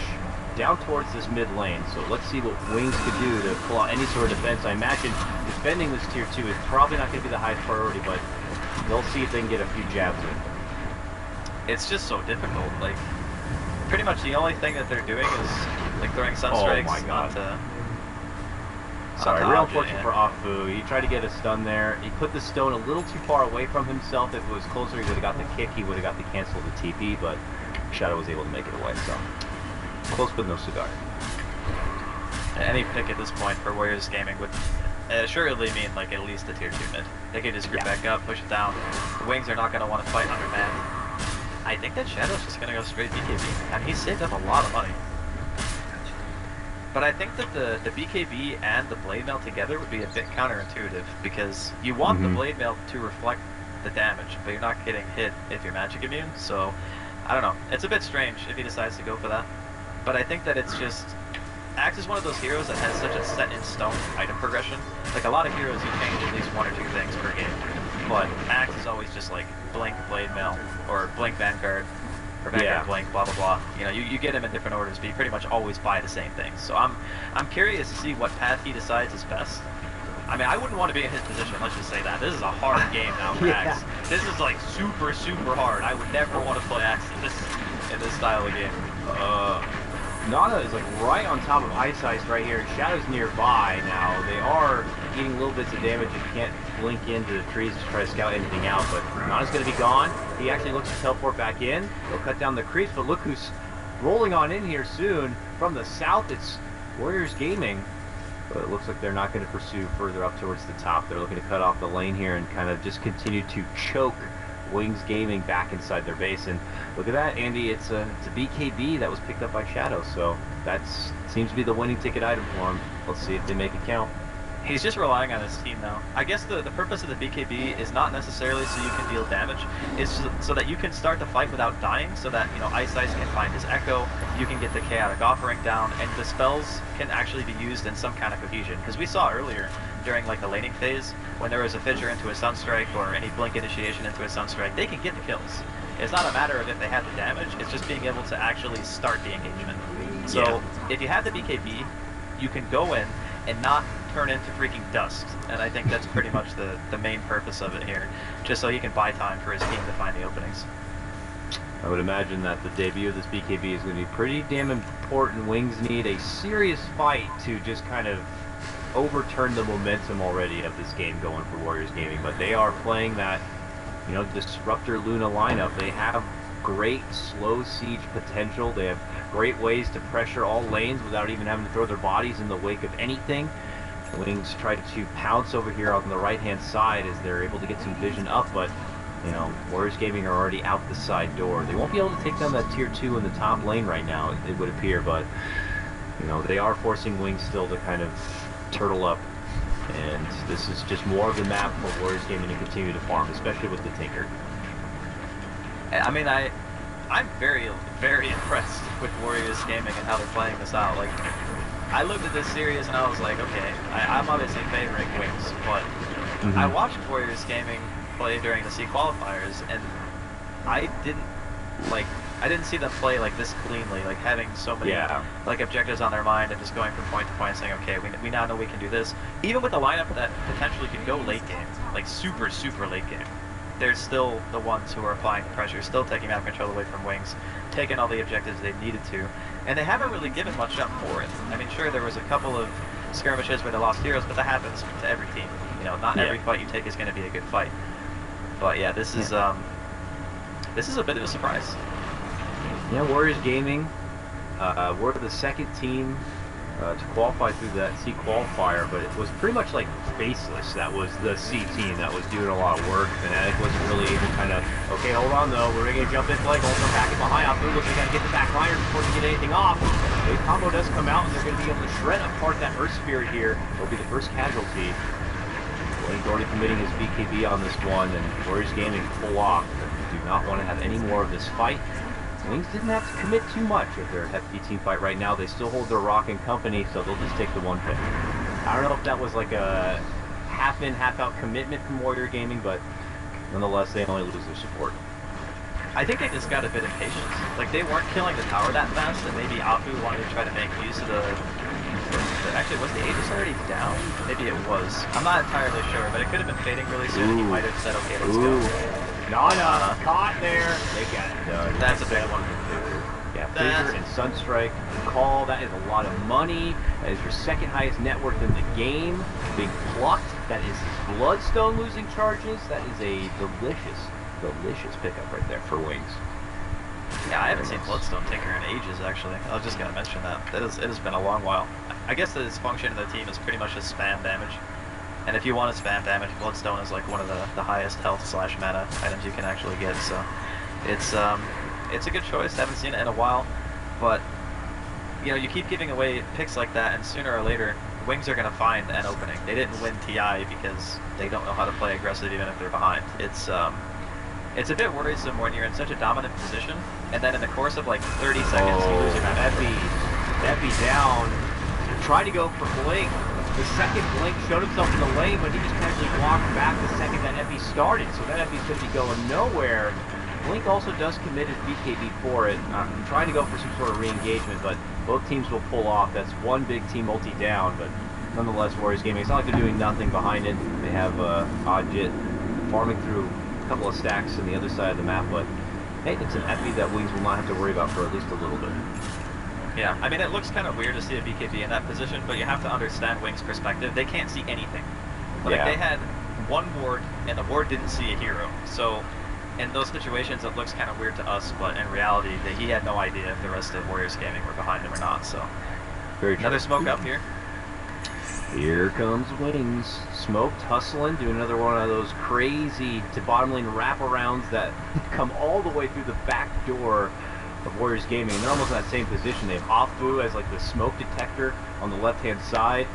down towards this mid lane. So let's see what Wings could do to pull out any sort of defense. I imagine defending this tier 2 is probably not going to be the highest priority, but they'll see if they can get a few jabs in. It's just so difficult. Like, pretty much the only thing that they're doing is like throwing sunstrikes. Oh my god. Onto, Sorry, onto real Object, unfortunate for Afu. He tried to get a stun there. He put the stone a little too far away from himself. If it was closer, he would have got the kick. He would have got the cancel of the TP, but Shadow was able to make it away. So close but no cigar. Any pick at this point for Warriors Gaming would assuredly mean like at least a tier 2 mid. They could just group back up, push it down. The Wings are not going to want to fight under man. I think that Shadow's just going to go straight BKB, and he saved up a lot of money. But I think that the BKB and the Blade Mail together would be a bit counterintuitive, because you want the Blade Mail to reflect the damage, but you're not getting hit if you're magic immune, so I don't know. It's a bit strange if he decides to go for that. But I think that it's just... Axe is one of those heroes that has such a set-in-stone item progression. Like, a lot of heroes, you change at least 1 or 2 things per game. But Axe is always just like, blink Blade Mail, or blink Vanguard, or Vanguard blink, blah blah blah. You know, you get him in different orders, but you pretty much always buy the same things. So I'm curious to see what path he decides is best. I mean, I wouldn't want to be in his position, let's just say that. This is a hard game now for Axe. This is like super, super hard. I would never want to play Axe in this style of game. Nana is like right on top of Ice Ice right here. Shadow's nearby now. They are eating little bits of damage and can't blink into the trees to try to scout anything out, but Nana's going to be gone. He actually looks to teleport back in. He'll cut down the creeps, but look who's rolling on in here soon. From the south, it's Warriors Gaming. But it looks like they're not going to pursue further up towards the top. They're looking to cut off the lane here and kind of just continue to choke Wings Gaming back inside their base. And look at that, Andy, it's a BKB that was picked up by Shadow, so that seems to be the winning ticket item for him. Let's see if they make it count. He's just relying on his team now. I guess the purpose of the BKB is not necessarily so you can deal damage, it's so that you can start the fight without dying, so that, you know, Ice Ice can find his Echo, you can get the Chaotic Offering down, and the spells can actually be used in some kind of cohesion. Because we saw earlier, during like the laning phase, when there was a Fissure into a Sunstrike, or any Blink Initiation into a Sunstrike, they can get the kills. It's not a matter of if they have the damage, it's just being able to actually start the engagement. So, if you have the BKB, you can go in and not turn into freaking dust, and I think that's pretty much the main purpose of it here, just so he can buy time for his team to find the openings. I would imagine that the debut of this BKB is going to be pretty damn important. Wings need a serious fight to just kind of overturn the momentum already of this game going for Warriors Gaming, but they are playing that, you know, Disruptor Luna lineup. They have great slow siege potential. They have great ways to pressure all lanes without even having to throw their bodies in the wake of anything. Wings try to pounce over here on the right-hand side as they're able to get some vision up, but, you know, Warriors Gaming are already out the side door. They won't be able to take down that tier 2 in the top lane right now, it would appear, but, you know, they are forcing Wings still to kind of turtle up, and this is just more of the map for Warriors Gaming to continue to farm, especially with the Tinker. I mean, I'm very, very impressed with Warriors Gaming and how they're playing this out. Like, I looked at this series and I was like, okay, I'm obviously favoring Wings, but I watched Warriors Gaming play during the C qualifiers, and I didn't see them play like this cleanly, like having so many like objectives on their mind and just going from point to point saying, okay, we now know we can do this. Even with a lineup that potentially could go late game, like super, super late game, they're still the ones who are applying the pressure, still taking map control away from Wings, taking all the objectives they needed to, and they haven't really given much up for it. I mean, sure, there was a couple of skirmishes where they lost heroes, but that happens to every team. You know, not every fight you take is going to be a good fight. But yeah, this is a bit of a surprise. Yeah, Warriors Gaming, we're the second team to qualify through that C qualifier, but it was pretty much like Faceless that was the C team that was doing a lot of work. Fnatic wasn't really even kind of, okay, hold on though, we're going to jump in play, also back in behind, Afu looking to get the back liner before they get anything off. The combo does come out, and they're going to be able to shred apart that Earth Spirit here. It'll be the first casualty. Blade's already committing his BKB on this one, and Warriors Gaming pull off. They do not want to have any more of this fight. Wings didn't have to commit too much with their hefty team fight right now. They still hold their rock and company, so they'll just take the one pick. I don't know if that was like a half-in, half-out commitment from Warrior Gaming, but nonetheless, they only lose their support. I think they just got a bit impatient. Like, they weren't killing the tower that fast, and maybe Apu wanted to try to make use of actually, was the Aegis already down? Maybe it was. I'm not entirely sure, but it could have been fading really soon, and he might have said, okay, let's go. Nana, caught there. They got it done. That's a big one. Yeah, Fissure and Sunstrike call. That is a lot of money. That is your second highest net worth in the game. Being plucked. That is Bloodstone losing charges. That is a delicious pickup right there for Wings. Yeah, I haven't seen Bloodstone Tinker in ages, actually. I was just going to mention that. It has been a long while. I guess the function of the team is pretty much just spam damage. And if you want to spam damage, Bloodstone is like one of the highest health / mana items you can actually get. So it's a good choice. Haven't seen it in a while, but you know, you keep giving away picks like that, and sooner or later, Wings are going to find an opening. They didn't win TI because they don't know how to play aggressive even if they're behind. It's a bit worrisome when you're in such a dominant position, and then in the course of like 30 seconds, you lose your map. Epi down. Tried to go for Blink. The second Blink showed himself in the lane, but he just casually walked back the second that Epi started. So that Epi's going to be going nowhere. Blink also does commit his BKB for it. I'm trying to go for some sort of re-engagement, but both teams will pull off. That's one big team multi down, but nonetheless, Warriors Gaming, it's not like they're doing nothing behind it. They have Oddjit farming through a couple of stacks on the other side of the map, but hey, it's an Epi that Wings will not have to worry about for at least a little bit. Yeah, I mean, it looks kind of weird to see a BKB in that position, but you have to understand Wings' perspective. They can't see anything. Like, they had one ward, and the ward didn't see a hero. So, in those situations, it looks kind of weird to us, but in reality, he had no idea if the rest of Warriors Gaming were behind him or not, so. Very true. Another smoke up here. Here comes Wings. Smoked, hustling, doing another one of those crazy to bottom lane wraparounds that come all the way through the back door of Warriors Gaming. And they're almost in that same position. They have Afu as like the smoke detector on the left-hand side.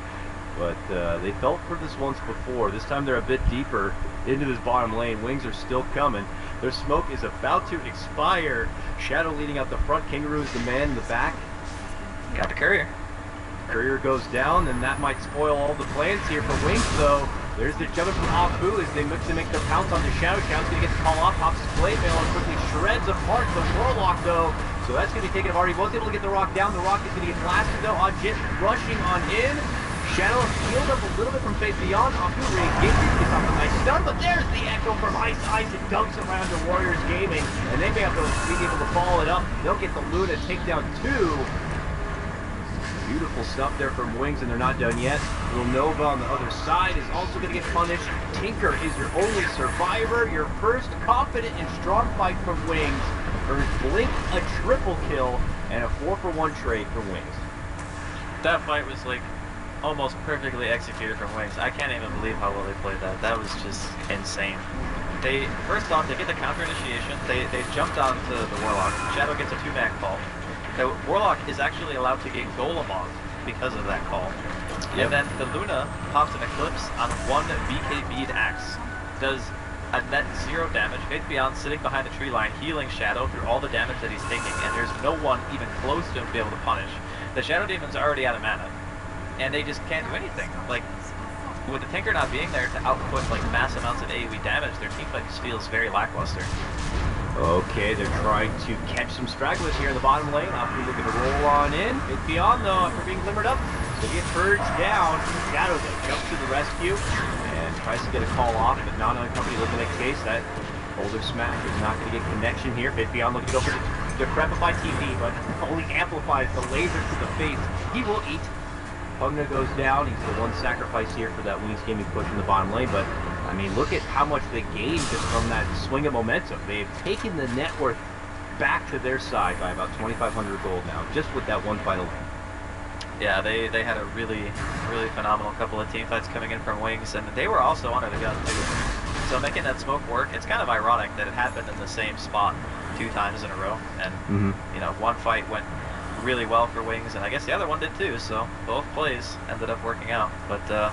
But they felt for this once before. This time they're a bit deeper into this bottom lane. Wings are still coming. Their smoke is about to expire. Shadow leading out the front. Kangaroo is the man in the back. Got the courier. Courier goes down, and that might spoil all the plans here for Wings, though. There's the jump from Afu as they look to make their pounce on the Shadow. Shadow's going to get the call off, pops his blade mail, and quickly shreds apart the Warlock, though. So that's going to be taken apart. He was able to get the Rock down. The Rock is going to get blasted, though. Oddjit rushing on in. Shadow healed up a little bit from Faith Beyond. Afu re-engages, gets off a nice stun, but there's the Echo from Ice. It dumps around to Warriors Gaming, and they may have to be able to follow it up. They'll get the Luna takedown, too. Beautiful stuff there from Wings, and they're not done yet. Little Nova on the other side is also going to get punished. Tinker is your only survivor. Your first confident and strong fight from Wings. Earns Blink a triple kill and a 4-for-1 trade for Wings. That fight was like almost perfectly executed from Wings. I can't even believe how well they played that. That was just insane. First off, they get the counter initiation. They jumped onto the Warlock. Shadow gets a 2-man call. The Warlock is actually allowed to get Golem off because of that call. Yep. And then the Luna pops an Eclipse on one BKB'd axe. Does a net 0 damage. Faith Beyond sitting behind the tree line, healing Shadow through all the damage that he's taking, and there's no one even close to him to be able to punish. The Shadow Demons are already out of mana, and they just can't do anything. Like, with the Tinker not being there to output like mass amounts of AoE damage, their teamfight just feels very lackluster. Okay, they're trying to catch some stragglers here in the bottom lane. Afu looking to roll on in. Faith Beyond, though, after being glimmered up, so he gets purged down. Shadow, though, jumps to the rescue and tries to get a call off, but not on a company looking at case. That older smack is not going to get connection here. Faith Beyond looking to go for the Decrepify TP, but only amplifies the laser to the face. He will eat. Pugna goes down. He's the one sacrifice here for that Wings Gaming push in the bottom lane, but I mean, look at how much they gained just from that swing of momentum. They've taken the net worth back to their side by about 2,500 gold now, just with that one final lane. Yeah, they had a really phenomenal couple of team fights coming in from Wings, and they were also under the gun too. So making that smoke work, it's kind of ironic that it happened in the same spot 2 times in a row, and you know, one fight went really well for Wings, and I guess the other one did too, so both plays ended up working out. But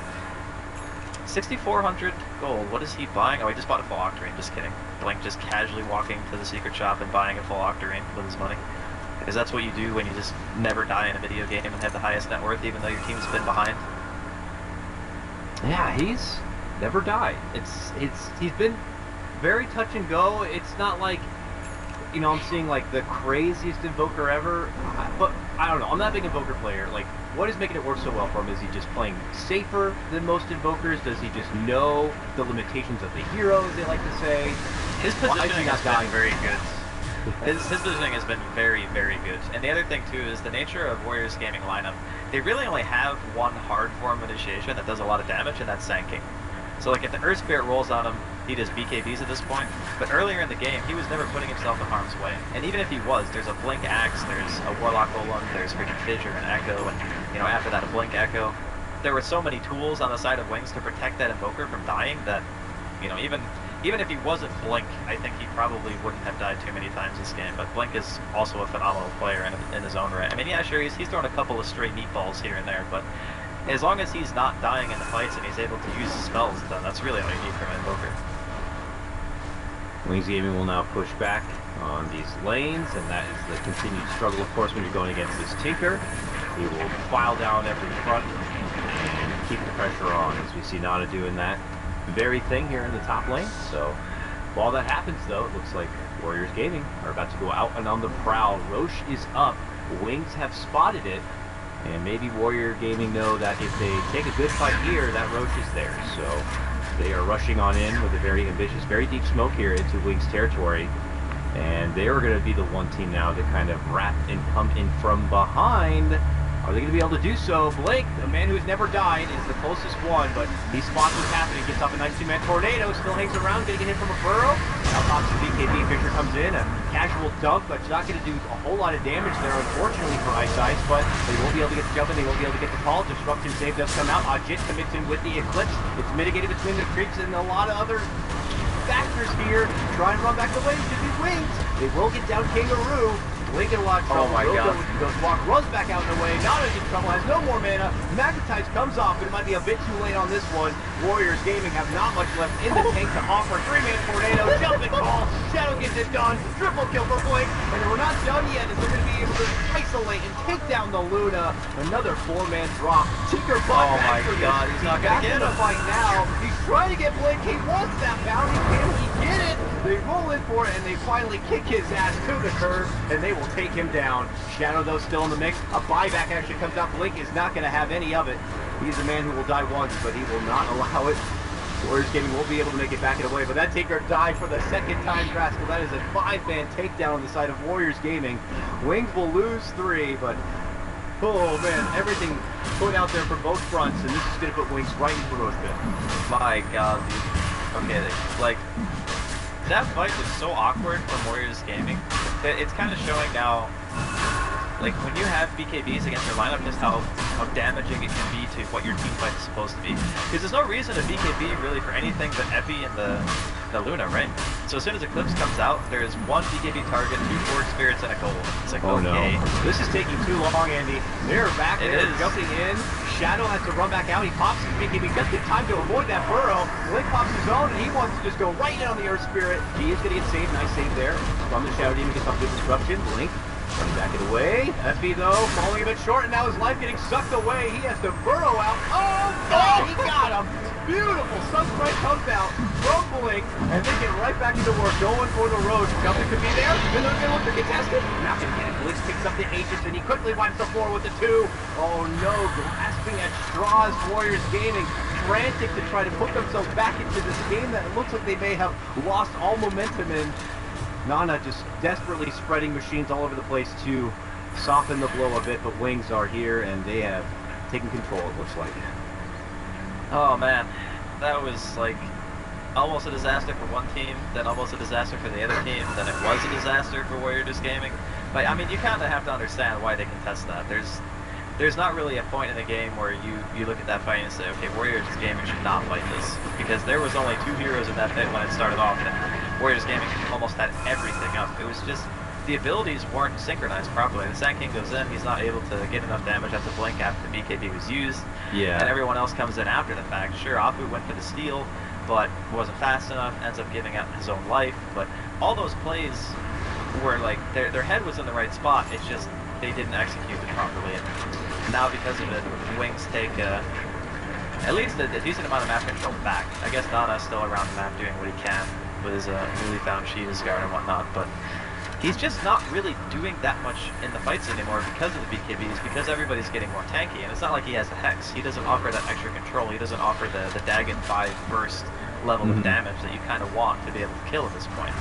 6,400 gold, what is he buying? Oh, he just bought a full Octarine, just kidding. Blink just casually walking to the secret shop and buying a full Octarine with his money. Because that's what you do when you just never die in a video game and have the highest net worth, even though your team's been behind. Yeah, he's never died. He's been very touch and go. It's not like you know, I'm seeing like the craziest Invoker ever, but I don't know. I'm not a big Invoker player. Like, what is making it work so well for him? Is he just playing safer than most Invokers? Does he just know the limitations of the hero, as they like to say? His positioning has been very good. His positioning has been very, very good. And the other thing, too, is the nature of Warriors Gaming lineup. They really only have one hard form initiation that does a lot of damage, and that's Sand King. So, like, if the Earth Spirit rolls on him, he does BKBs at this point. But earlier in the game, he was never putting himself in harm's way. And even if he was, there's a Blink Axe, there's a Warlock Golem, there's freaking Fissure and Echo, and, you know, after that, a Blink Echo. There were so many tools on the side of Wings to protect that Invoker from dying that, you know, even if he wasn't Blink, I think he probably wouldn't have died too many times this game. But Blink is also a phenomenal player in his own right. I mean, yeah, sure, he's thrown a couple of stray meatballs here and there, but as long as he's not dying in the fights and he's able to use spells, then that's really all you need from an Invoker. Wings Gaming will now push back on these lanes, and that is the continued struggle, of course, when you're going against this Tinker. He will file down every front and keep the pressure on, as we see Nana doing that very thing here in the top lane. So while that happens, though, it looks like Warriors Gaming are about to go out and on the prowl. Roche is up. Wings have spotted it, and maybe Warrior Gaming know that if they take a good fight here, that Roche is there. So they are rushing on in with a very ambitious, very deep smoke here into Wings territory, and they are going to be the one team now to kind of wrap and come in from behind. Are they going to be able to do so? Blake, a man who's never died, is the closest one, but he spots what's happening, gets off a nice two-man tornado, still hangs around, going to get hit from a burrow. Now pops the BKB, Fissure comes in, a casual dunk, but it's not going to do a whole lot of damage there, unfortunately, for Ice Ice, but they won't be able to get the jump in, they won't be able to get the call. Disruption save does come out. Ajit commits in with the Eclipse. It's mitigated between the creeps and a lot of other factors here. Try and run back the lane to be Wings. They will get down Kangaroo. Blink in a lot of trouble. Oh my God. Goes walk, runs back out in the way. Nana's in trouble, has no more mana. Magnetize comes off, but it might be a bit too late on this one. Warriors Gaming have not much left in the tank to offer. Three-man tornado, jumping call. Shadow gets it done. Triple kill for Blink. And we're not done yet, as they're going to be able to isolate and take down the Luna. Another four-man drop. Tinker bought back for God, this. he's not going to get the him. fight now. He's trying to get Blink. He wants that bounty. Can he get it? They roll in for it, and they finally kick his ass to the curb, and they will take him down. Shadow, though, still in the mix. A buyback actually comes out. Blink is not going to have any of it. He's a man who will die once, but he will not allow it. Warriors Gaming won't be able to make it back and away, but that Tinker died for the second time, Rascal. That is a 5-man takedown on the side of Warriors Gaming. Wings will lose 3, but oh man, everything put out there for both fronts, and this is going to put Wings right into the roast pit. My God, dude. Okay, like, that fight was so awkward from Warriors Gaming that it's kind of showing now, like, when you have BKBs against your lineup, just how damaging it can be to what your team fight is supposed to be. Because there's no reason to BKB really for anything but Epi and the Luna, right? So as soon as Eclipse comes out, there is one BKB target, 2 Orc Spirits, and a Gold. It's like, oh okay. No. This is taking too long, Andy. They're back there, jumping in. Shadow has to run back out. He pops his BKB just in time to avoid that burrow. Blink pops his own, and he wants to just go right in on the Earth Spirit. He is going to get saved. Nice save there from the Shadow Demon. Gets off good disruption. Blink running back it away. Effie, though, falling a bit short, and now his life getting sucked away. He has to burrow out. Oh, God, he got him. Beautiful. Sunstrike comes out from Blink, and they get right back into work, going for the road. Jumping could be there. Then they're going to look to contest it. Not going to get it. Blink picks up the Aegis, and he quickly wipes the floor with the 2. Oh, no. Grasping at straws, Warriors Gaming. Frantic to try to put themselves back into this game that it looks like they may have lost all momentum in. Nana just desperately spreading machines all over the place to soften the blow a bit, but Wings are here, and they have taken control, it looks like. Oh man, that was like almost a disaster for one team, then almost a disaster for the other team, then it was a disaster for Warriors Gaming. Like, I mean, you kind of have to understand why they contest that. There's not really a point in the game where you look at that fight and say, okay, Warriors Gaming should not fight this, because there was only 2 heroes in that pit when it started off, and Warriors Gaming almost had everything up. It was just, the abilities weren't synchronized properly. The Sand King goes in, he's not able to get enough damage after Blink after the BKB was used. Yeah. And everyone else comes in after the fact. Sure, Apu went for the steal, but wasn't fast enough, ends up giving up his own life. But all those plays were like, their head was in the right spot, it's just they didn't execute it properly. And now because of it, Wings take at least a decent amount of map control back. I guess Nana's still around the map doing what he can with his newly found Shiva's guard and whatnot, but he's just not really doing that much in the fights anymore because of the BKBs, because everybody's getting more tanky, and it's not like he has a Hex. He doesn't offer that extra control. He doesn't offer the Dagon 5 burst level of damage that you kind of want to be able to kill at this point.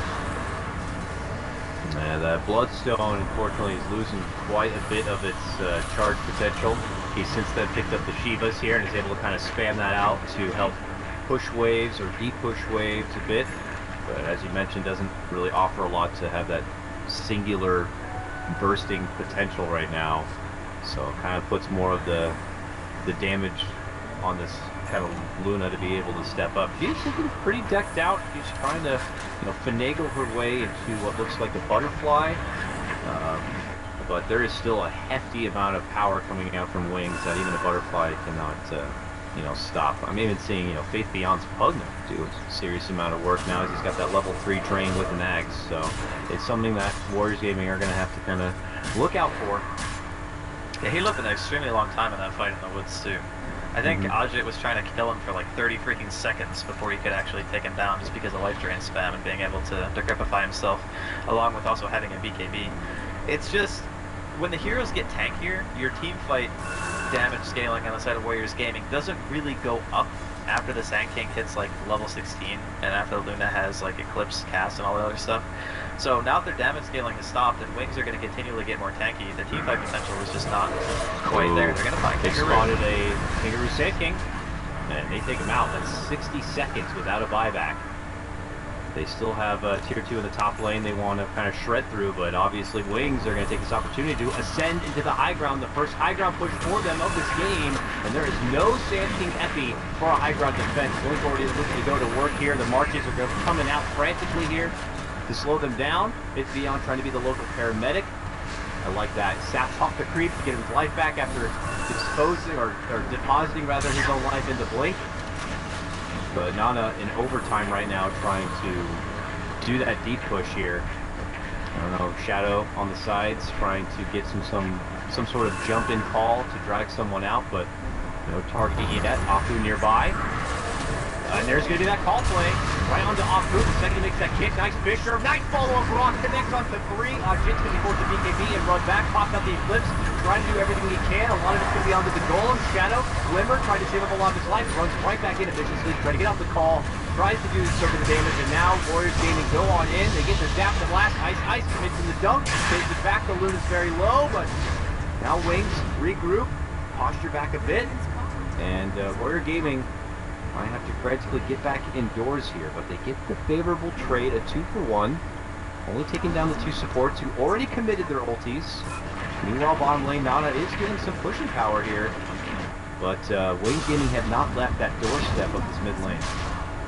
That Bloodstone, unfortunately, is losing quite a bit of its charge potential. He's since then picked up the Shivas here and is able to kind of spam that out to help push waves or de-push waves a bit. But as you mentioned, doesn't really offer a lot to have that singular bursting potential right now. So it kind of puts more of the damage on this kind of Luna to be able to step up. She's looking pretty decked out. She's trying to, finagle her way into what looks like a butterfly. But there is still a hefty amount of power coming out from Wings that even a butterfly cannot, stop. I'm even seeing, Faith Beyond's Pugna do a serious amount of work now as he's got that level 3 train with an Axe. So it's something that Warriors Gaming are going to have to kind of look out for. Yeah, he lived an extremely long time in that fight in the woods too. I think Ajit was trying to kill him for like 30 freaking seconds before he could actually take him down, just because of life drain spam and being able to decrepify himself, along with also having a BKB. It's just, when the heroes get tankier, your team fight damage scaling on the side of Warriors Gaming doesn't really go up after the Sand King hits like level 16 and after Luna has like Eclipse cast and all that other stuff. So now that their damage scaling has stopped and Wings are going to continually get more tanky, the team fight potential is just not quite there. They're going to find They Kangaroo. spotted a Kangaroo Sand King and they take him out. That's 60 seconds without a buyback. They still have tier 2 in the top lane they want to kind of shred through, but obviously Wings are going to take this opportunity to ascend into the high ground, the first high ground push for them of this game, and there is no Sand King Epi for a high ground defense. Wings already is looking to go to work here. The marches are coming out frantically here to slow them down. It's Beyond trying to be the local paramedic. I like that. Saps off the creep to get his life back after disposing or depositing rather his own life into Blink. But Nana in overtime right now trying to do that deep push here. I don't know, Shadow on the sides trying to get some sort of jump in call to drag someone out, but no targeting yet. Afu nearby. And there's going to be that call play. Right onto Afu. The second he makes that kick. Nice Fisher. Nice follow-up. Rock connects onto 3. Jit's going to be forced to BKB and run back. Pops out the Eclipse. Trying to do everything he can. A lot of it's going to be onto the Golem. Shadow. Glimmer trying to save up a lot of his life. Runs right back in viciously. Trying to get off the call. Tries to do some of the damage. And now Warriors Gaming go on in. They get the zap, the blast. Ice commits in the dunk. Saves it back. The loot is very low. But now Wings regroup. Posture back a bit. And Warrior Gaming might have to practically get back indoors here, but they get the favorable trade, a 2-for-1, only taking down the 2 supports who already committed their ultis. Meanwhile, bottom lane, Nana is getting some pushing power here, but Wings Gaming have not left that doorstep of this mid lane.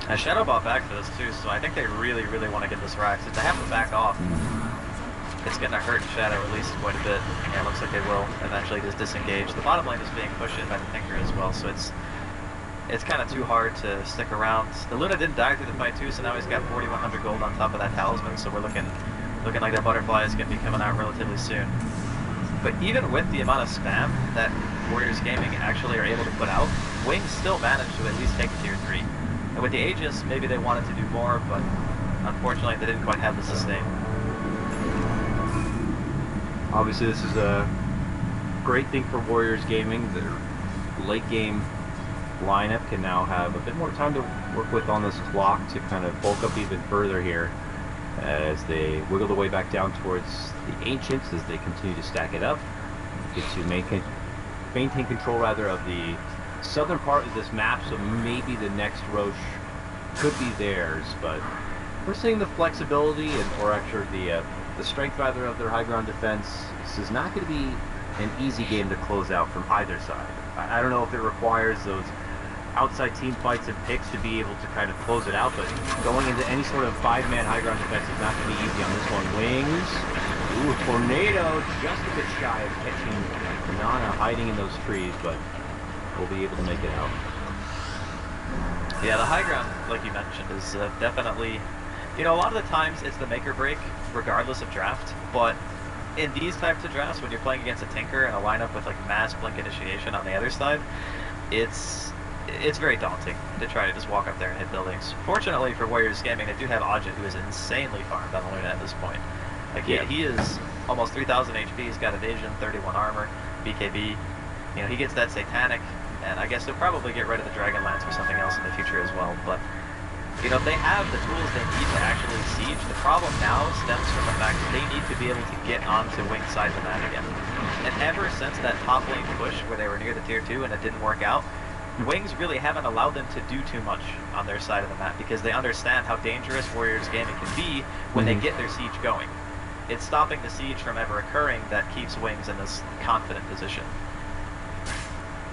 And Shadow bought back for this too, so I think they really, really want to get this Rax. If they have to back off, it's going to hurt Shadow at least quite a bit. Yeah, it looks like they will eventually just disengage. The bottom lane is being pushed in by the Tinker as well, so it's kind of too hard to stick around. The Luna didn't die through the fight too, so now he's got 4,100 gold on top of that talisman, so we're looking like that butterfly is going to be coming out relatively soon. But even with the amount of spam that Warriors Gaming actually are able to put out, Wings still managed to at least take tier 3. And with the Aegis, maybe they wanted to do more, but unfortunately they didn't quite have the sustain. Obviously this is a great thing for Warriors Gaming. Their late game lineup can now have a bit more time to work with on this clock to kind of bulk up even further here as they wiggle their way back down towards the Ancients as they continue to stack it up. Get to maintain control rather of the southern part of this map, so maybe the next Roche could be theirs, but we're seeing the flexibility or actually the strength rather of their high ground defense. This is not going to be an easy game to close out from either side. I don't know if it requires those outside team fights and picks to be able to kind of close it out, but going into any sort of 5-man high ground defense is not going to be easy on this one. Wings, ooh, Tornado, just a bit shy of catching Nana hiding in those trees, but we'll be able to make it out. Yeah, the high ground, like you mentioned, is definitely, a lot of the times it's the make or break, regardless of draft, but in these types of drafts, when you're playing against a Tinker and a lineup with like mass Blink Initiation on the other side, it's very daunting to try to just walk up there and hit buildings. Fortunately for Warriors Gaming, they do have Ajit, who is insanely farmed on the Luna at this point. Like Yeah. he is almost 3,000 HP. He's got evasion, 31 armor, BKB. You know, he gets that satanic, and I guess they'll probably get rid of the Dragon Lance for something else in the future as well. But you know, they have the tools they need to actually siege. The problem now stems from the fact that they need to be able to get onto wing side of the map again. And ever since that top lane push where they were near the tier 2 and it didn't work out, Wings really haven't allowed them to do too much on their side of the map because they understand how dangerous Warriors Gaming can be when they get their siege going. It's stopping the siege from ever occurring that keeps Wings in this confident position.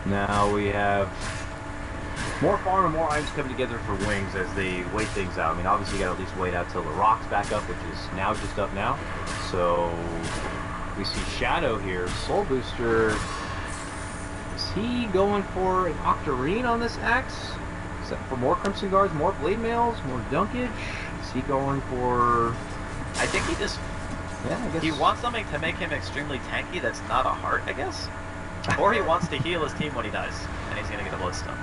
Now we have more farm and more items coming together for Wings as they wait things out. I mean, obviously you gotta at least wait out till the rock's back up, which is now just up now. So we see Shadow here. Soul Booster, is he going for an Octarine on this axe? Is that for more Crimson Guards, more Blade Mails, more Dunkage? Is he going for... I think he just... Yeah, I guess... He wants something to make him extremely tanky that's not a heart, I guess? Or he wants to heal his team when he dies, and he's gonna get a Bloodstone.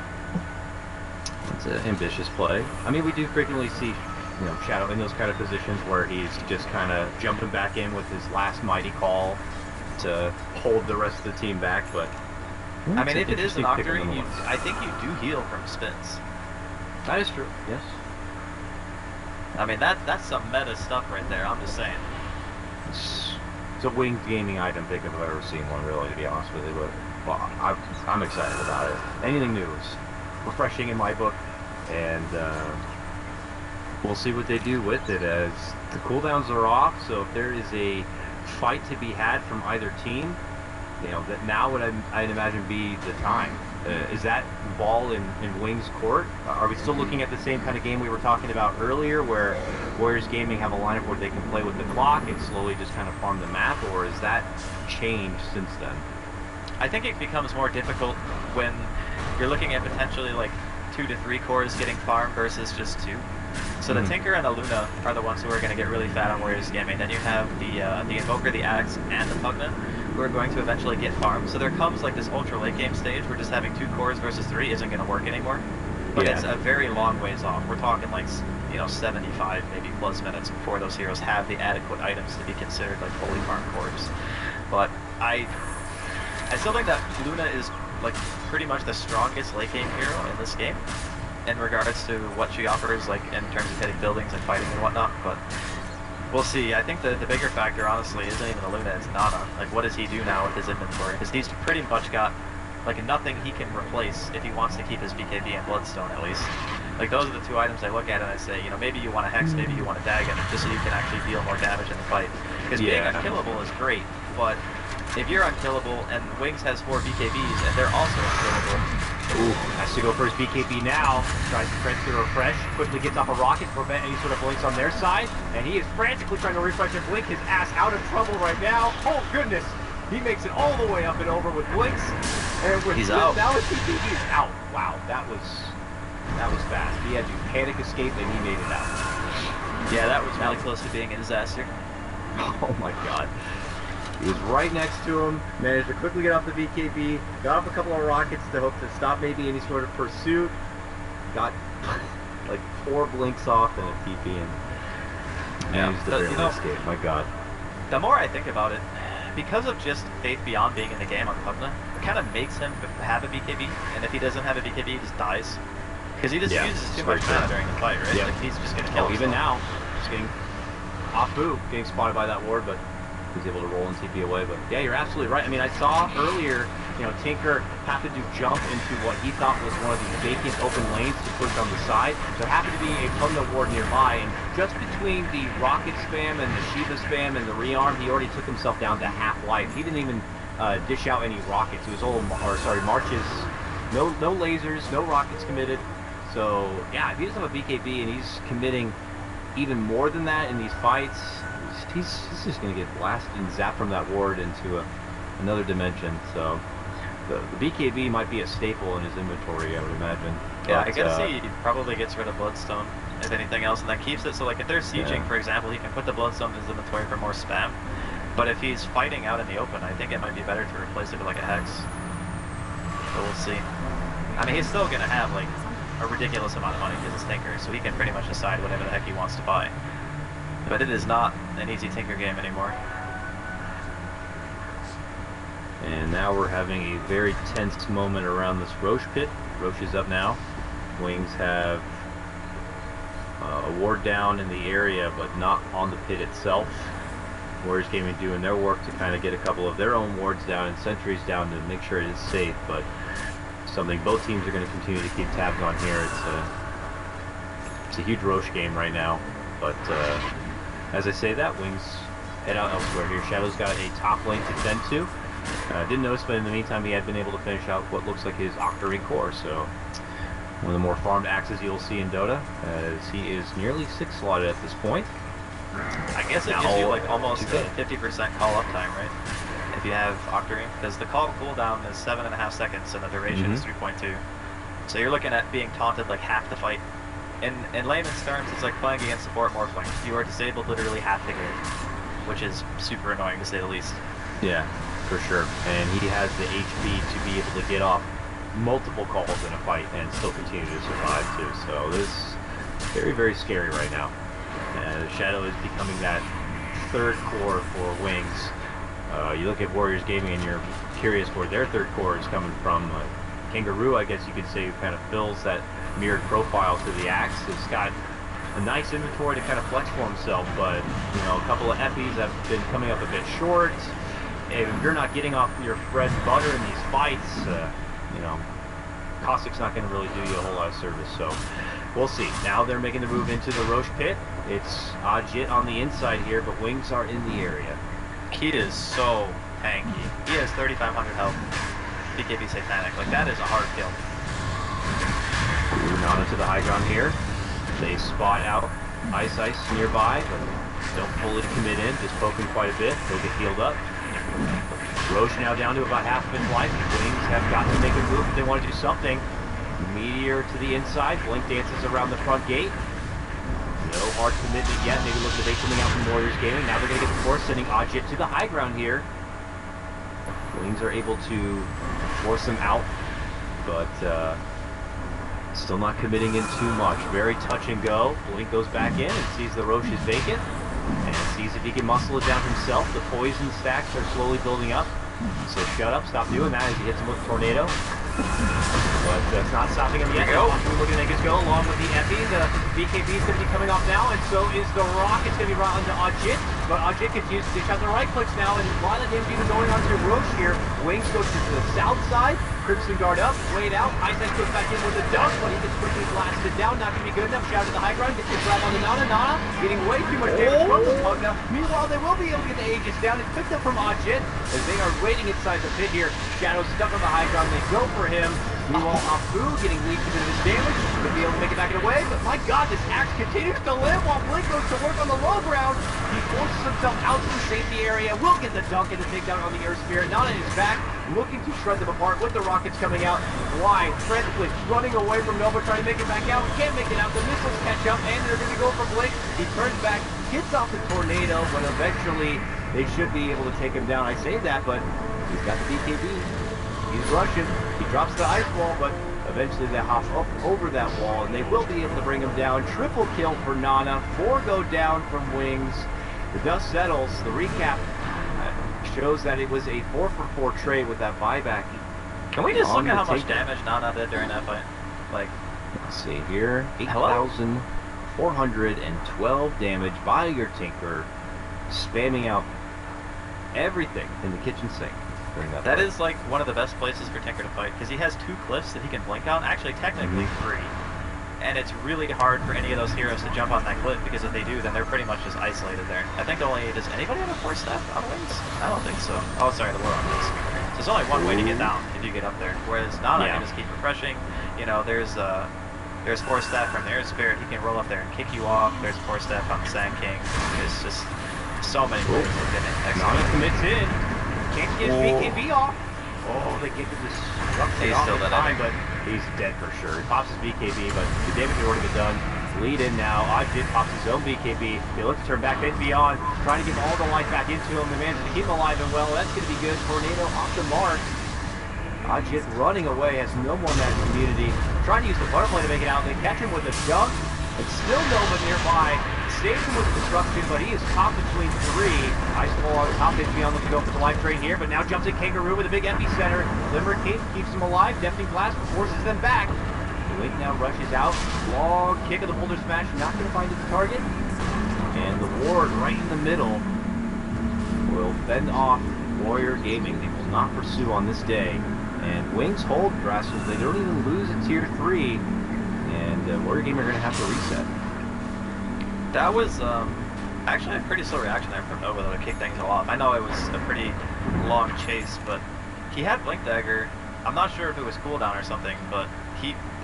It's an ambitious play. I mean, we do frequently see, you know, Shadow in those kind of positions where he's just kind of jumping back in with his last mighty call to hold the rest of the team back, but... I mean, if it is an Octarine, nonetheless. I think you do heal from spins. That is true, yes. I mean, that's some meta stuff right there, I'm just saying. It's a winged gaming item pick if I've ever seen one, really, to be honest with you, but well, I'm excited about it. Anything new is refreshing in my book, and we'll see what they do with it as the cooldowns are off, so if there is a fight to be had from either team, you know, that now would I'd imagine be the time. Is that ball in Wings court? Are we still looking at the same kind of game we were talking about earlier, where Warriors Gaming have a lineup where they can play with the clock and slowly just kind of farm the map, or has that changed since then? I think it becomes more difficult when you're looking at potentially like 2 to 3 cores getting farmed versus just 2. So the Tinker and the Luna are the ones who are going to get really fat on Warriors Gaming. Then you have the Invoker, the Axe, and the Pugna, who are going to eventually get farmed. So there comes like this ultra late game stage where just having 2 cores versus 3 isn't going to work anymore. But it's a very long ways off. We're talking like, you know, 75 maybe plus minutes before those heroes have the adequate items to be considered like fully farmed cores. But I still think that Luna is like pretty much the strongest late game hero in this game in regards to what she offers, like in terms of hitting buildings and fighting and whatnot, but we'll see. I think the bigger factor, honestly, isn't even the Luna, it's Nana. Like, what does he do now with his inventory? Because he's pretty much got, like, nothing he can replace if he wants to keep his BKB and Bloodstone, at least. Like, those are the 2 items I look at and I say, you know, maybe you want a Hex, maybe you want a Dagon, just so you can actually deal more damage in the fight. Because being unkillable is great, but if you're unkillable and Wings has 4 BKBs and they're also unkillable... Ooh, has to go for his BKB now. Tries to refresh. Quickly gets off a rocket to prevent any sort of blinks on their side. And he is frantically trying to refresh and blink his ass out of trouble right now. Oh, goodness. He makes it all the way up and over with blinks. And he's out. Now his BKB is out. Wow, that was fast. He had to panic escape and he made it out. Yeah, that was really close to being a disaster. Oh my god. He was right next to him, managed to quickly get off the BKB, got off a couple of rockets to hope to stop maybe any sort of pursuit, got like 4 blinks off and a TP and managed to barely escape. My god. The more I think about it, because of just Faith Beyond being in the game on Pugna, it kind of makes him have a BKB, and if he doesn't have a BKB, he just dies. Because he just uses too much mana during the fight, right? Like, he's just going to kill himself. Even now, just getting Apu getting spotted by that ward, but he's able to roll and TP away. But yeah, you're absolutely right. I mean, I saw earlier, you know, Tinker happened to jump into what he thought was one of these vacant open lanes to push on the side. There happened to be a Pugna ward nearby, and just between the rocket spam and the Shiva spam and the rearm, he already took himself down to half life. He didn't even dish out any rockets. It was all, marches, no lasers, no rockets committed. So yeah, if he doesn't have a BKB and he's committing even more than that in these fights, he's just going to get blasted and zapped from that ward into another dimension. So the BKB might be a staple in his inventory, I would imagine. Yeah, I can see he probably gets rid of Bloodstone, if anything else, and that keeps it. So like if they're sieging, for example, he can put the Bloodstone in his inventory for more spam. But if he's fighting out in the open, I think it might be better to replace it with like a Hex. So we'll see. I mean, he's still going to have like a ridiculous amount of money because it's Tinker, so he can pretty much decide whatever the heck he wants to buy. But it is not an easy Tinker game anymore. And now we're having a very tense moment around this Roche pit. Roche is up now. Wings have a ward down in the area, but not on the pit itself. Warriors Gaming doing their work to kind of get a couple of their own wards down and sentries down to make sure it is safe, but something both teams are going to continue to keep tabs on here. It's a huge Roche game right now, but as I say that, Wings head out elsewhere here. Shadow's got a top lane to tend to. Didn't notice, but in the meantime, he had been able to finish out what looks like his Octarine core, so one of the more farmed axes you'll see in Dota, as he is nearly 6 slotted at this point. I guess it gives you like almost a 50% call up time, right? If you have Octarine, because the call cooldown is 7.5 seconds and the duration is 3.2. So you're looking at being taunted like half the fight. In layman's terms, it's like playing against support Morphling. You are disabled literally half the game, which is super annoying to say the least. Yeah, for sure. And he has the HP to be able to get off multiple calls in a fight and still continue to survive too. So this is very, very scary right now. Shadow is becoming that third core for Wings. You look at Warriors Gaming and you're curious where their third core is coming from. Kangaroo, I guess you could say, kind of fills that mirrored profile to the axe. It's got a nice inventory to kind of flex for himself, but you know, a couple of Eppies have been coming up a bit short. If you're not getting off your bread and butter in these fights, you know, Caustic's not going to really do you a whole lot of service. So we'll see. Now they're making the move into the Roche pit. It's Ajit on the inside here, but Wings are in the area. Keita is so tanky. He has 3,500 health. BKB Satanic. Like, that is a hard kill. Moving on to the high ground here. They spot out Ice nearby, but don't fully commit in. Just poking quite a bit. They'll get healed up. Roche now down to about half of his life. Wings have got to make a move if they want to do something. Meteor to the inside. Blink dances around the front gate. No hard commitment yet. Maybe look at the bait coming out from Warriors Gaming. Now they're going to get the force, sending Ajit to the high ground here. Wings are able to force him out, but still not committing in too much. Very touch and go. Blink goes back in and sees the Roche is vacant, and sees if he can muscle it down himself. The poison stacks are slowly building up. So shut up, stop doing that as he hits him with a tornado. But it's not stopping him yet. We're looking to make us go along with the Epi. The BKB is going to be coming off now, and so is the Rock. It's going to be brought onto Ajit, but Ajit continues to dish out the right clicks now, and a lot of damage even going on to Roche here. Wings goes to the south side. Crimson Guard up, laid out. Ice goes back in with a dunk, but he gets quickly blasted down. Not going to be good enough. Shout to the high ground. Gets the grab on the Nana. Nana getting way too much damage from the Pugna. Meanwhile, they will be able to get the Aegis down. It's picked up from Ajit as they are waiting inside the pit here. Shadow's stuck on the high ground. They go for him. Meanwhile, Apu getting leaked a bit of his damage. Could be able to make it back and away, but my god, this axe continues to live while Blink goes to work on the low ground. He forces himself out to the safety area. Will get the dunk and the takedown on the Earth Spirit. Not in his back. Looking to shred them apart with the rockets coming out. Flying frantically, running away from Nova, trying to make it back out. Can't make it out. The missiles catch up, and they're going to go for Blink. He turns back, gets off the tornado, but eventually they should be able to take him down. I say that, but he's got the BKB. He's rushing. He drops the ice wall, but eventually they hop up over that wall, and they will be able to bring him down. Triple kill for Nana. 4 go down from Wings. The dust settles. The recap shows that it was a 4-for-4 trade with that buyback. Can we just look at how much damage Nana did during that fight? Like, let's see here. 8,412 damage by your Tinker, spamming out everything in the kitchen sink. That is like one of the best places for Tinker to fight, because he has 2 cliffs that he can blink on, actually technically 3. And it's really hard for any of those heroes to jump on that cliff, because if they do, then they're pretty much just isolated there. I think does anybody have a force staff on Wings? I don't think so. Oh, sorry, the war on Wings. So there's only one way to get down if you get up there, whereas Nana can just keep refreshing. You know, there's force staff from the Air Spirit, he can roll up there and kick you off. There's force staff on the Sand King. There's just so many ways to get in. Nana commits in. Can't get his BKB off. Oh, they get to disrupt it off the time, but he's dead for sure. He pops his BKB, but the damage had already been done. Lead in now. Ajit pops his own BKB. They look to turn back and beyond, trying to get all the life back into him. They managed to keep him alive and well. That's going to be good. Tornado off the mark. Ajit running away, has no more magic immunity. Trying to use the butterfly to make it out. They catch him with a dunk. And still Nova nearby. Saves him with the disruption, but he is caught between three. Iceball on top, Beyond looking to go for the life drain here, but now jumps at Kangaroo with a big epicenter. Limerick Cape keeps him alive. Deafening Blast forces them back. Wink now rushes out. Long kick of the boulder smash, not going to find its target. And the ward right in the middle will fend off Warrior Gaming. They will not pursue on this day. And Wings hold Grassels. They don't even lose a tier 3. And Warrior Gaming are going to have to reset. That was actually a pretty slow reaction there from Nova, though, to kick things off. I know it was a pretty long chase, but he had Blink Dagger. I'm not sure if it was cooldown or something, but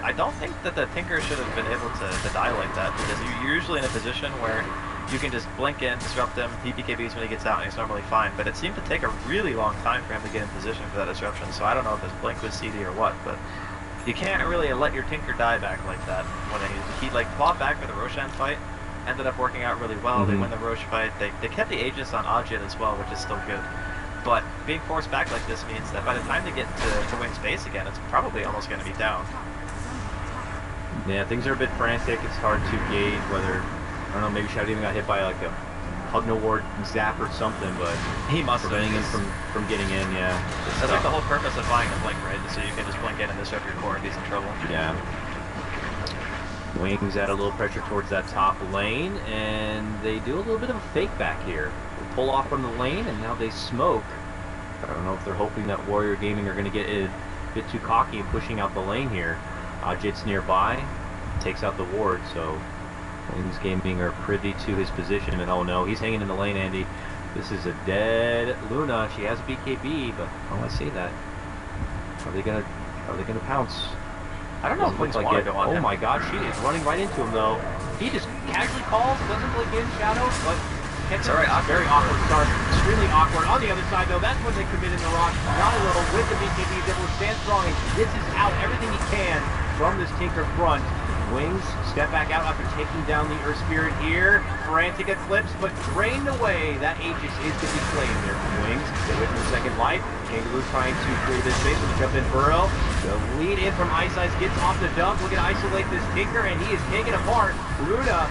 I don't think that the Tinker should have been able to die like that, because you're usually in a position where you can just blink in, disrupt him, PPKBs when he gets out, and he's normally fine. But it seemed to take a really long time for him to get in position for that disruption, so I don't know if his blink was CD or what, but you can't really let your Tinker die back like that. When he like fought back for the Roshan fight, ended up working out really well. They win the Roche fight. They kept the Aegis on Ajit as well, which is still good. But being forced back like this means that by the time they get to Wing's base again, it's probably almost going to be down. Yeah, things are a bit frantic. It's hard to gauge whether, I don't know, maybe Shadow even got hit by like a Pugna Ward zap or something, but he must have preventing him from getting in, yeah. That's like the whole purpose of buying the blink, right? So you can just blink in and disrupt your core if he's in trouble. Yeah. Wings add a little pressure towards that top lane, and they do a little bit of a fake back here. They pull off from the lane, and now they smoke. I don't know if they're hoping that Warrior Gaming are going to get a bit too cocky and pushing out the lane here. Ajit's nearby, takes out the ward, so Wings Gaming are privy to his position, and oh no, he's hanging in the lane, Andy. This is a dead Luna. She has BKB, but I say that. Are they gonna pounce? I don't know if Wings want to go on him. Oh my god, she is running right into him though. He just casually calls, doesn't blink in Shadow, but it's very awkward start. Extremely awkward. On the other side though, that's when they commit in the rock. Not a little with the BKB, able to stand strong and gets out everything he can from this Tinker front. Wings step back out after taking down the Earth Spirit here. Frantic eclipse, but drained away. That Aegis is to be claimed there from Wings. They wait for the second life. Kangaroo trying to clear this space with a jump in burrow. The lead in from Ice Ice gets off the dump. We're going to isolate this Tinker, and he is taken apart. Luna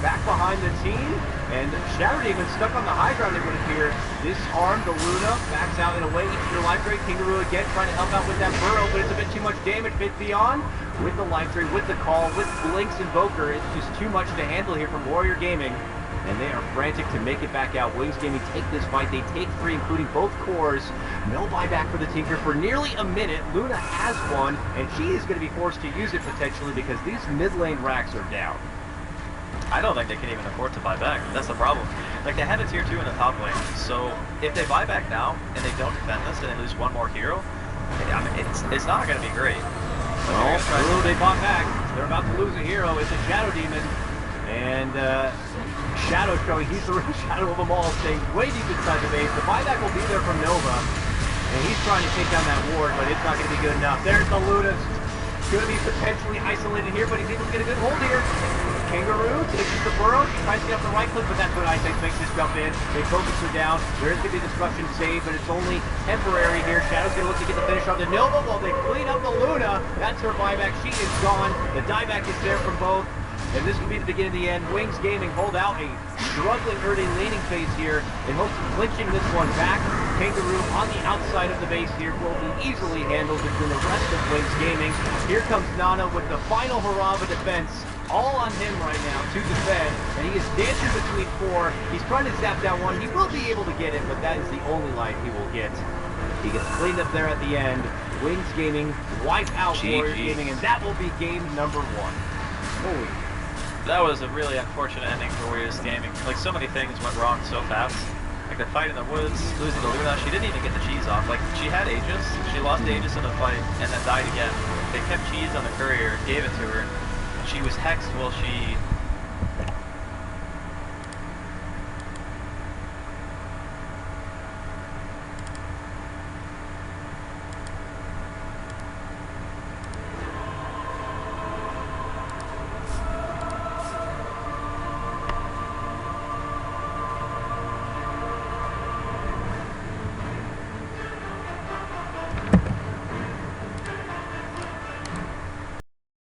back behind the team, and Shadow Demon stuck on the high ground, it would appear. Disarmed the Luna, backs out in a way, eats your life drain. Kangaroo again trying to help out with that burrow, but it's a bit too much damage. Bit beyond with the life drain, with the call, with Blink's Invoker. It's just too much to handle here from Warrior Gaming, and they are frantic to make it back out. Wings Gaming take this fight. They take 3, including both cores. No buyback for the Tinker for nearly a minute. Luna has one, and she is going to be forced to use it potentially because these mid lane racks are down. I don't think they can even afford to buy back. That's the problem. Like, they had a tier 2 in the top lane, so if they buy back now and they don't defend this and they lose one more hero, I mean, it's not going to be great. Well, they bought back. They're about to lose a hero. It's a Shadow Demon, and Shadow showing he's the real shadow of them all, staying way deep inside the base. The buyback will be there from Nova, and he's trying to take down that ward, but it's not going to be good enough. There's the Luna. Going to be potentially isolated here, but he's able to get a good hold here. Kangaroo takes the burrow. She tries to get up the right click, but that's when Ice Ice makes this jump in. They focus her down. There is going to be a destruction save, but it's only temporary here. Shadow's going to look to get the finish on the Nova while they clean up the Luna. That's her buyback. She is gone. The dieback is there from both. And this could be the beginning of the end. Wings Gaming hold out a struggling early laning phase here in hopes of clinching this one back. Kangaroo on the outside of the base here will be easily handled between the rest of Wings Gaming. Here comes Nana with the final hurrah of a defense. All on him right now to defend, and he is dancing between 4. He's trying to zap down one. He will be able to get it, but that is the only life he will get. He gets cleaned up there at the end. Wings Gaming wipe out Warrior Gaming, and that will be game number 1. Holy. That was a really unfortunate ending for Warriors Gaming. Like, so many things went wrong so fast. Like the fight in the woods, losing to Luna, she didn't even get the cheese off. Like, she had Aegis, she lost Aegis in the fight, and then died again. They kept cheese on the courier, gave it to her. She was hexed while she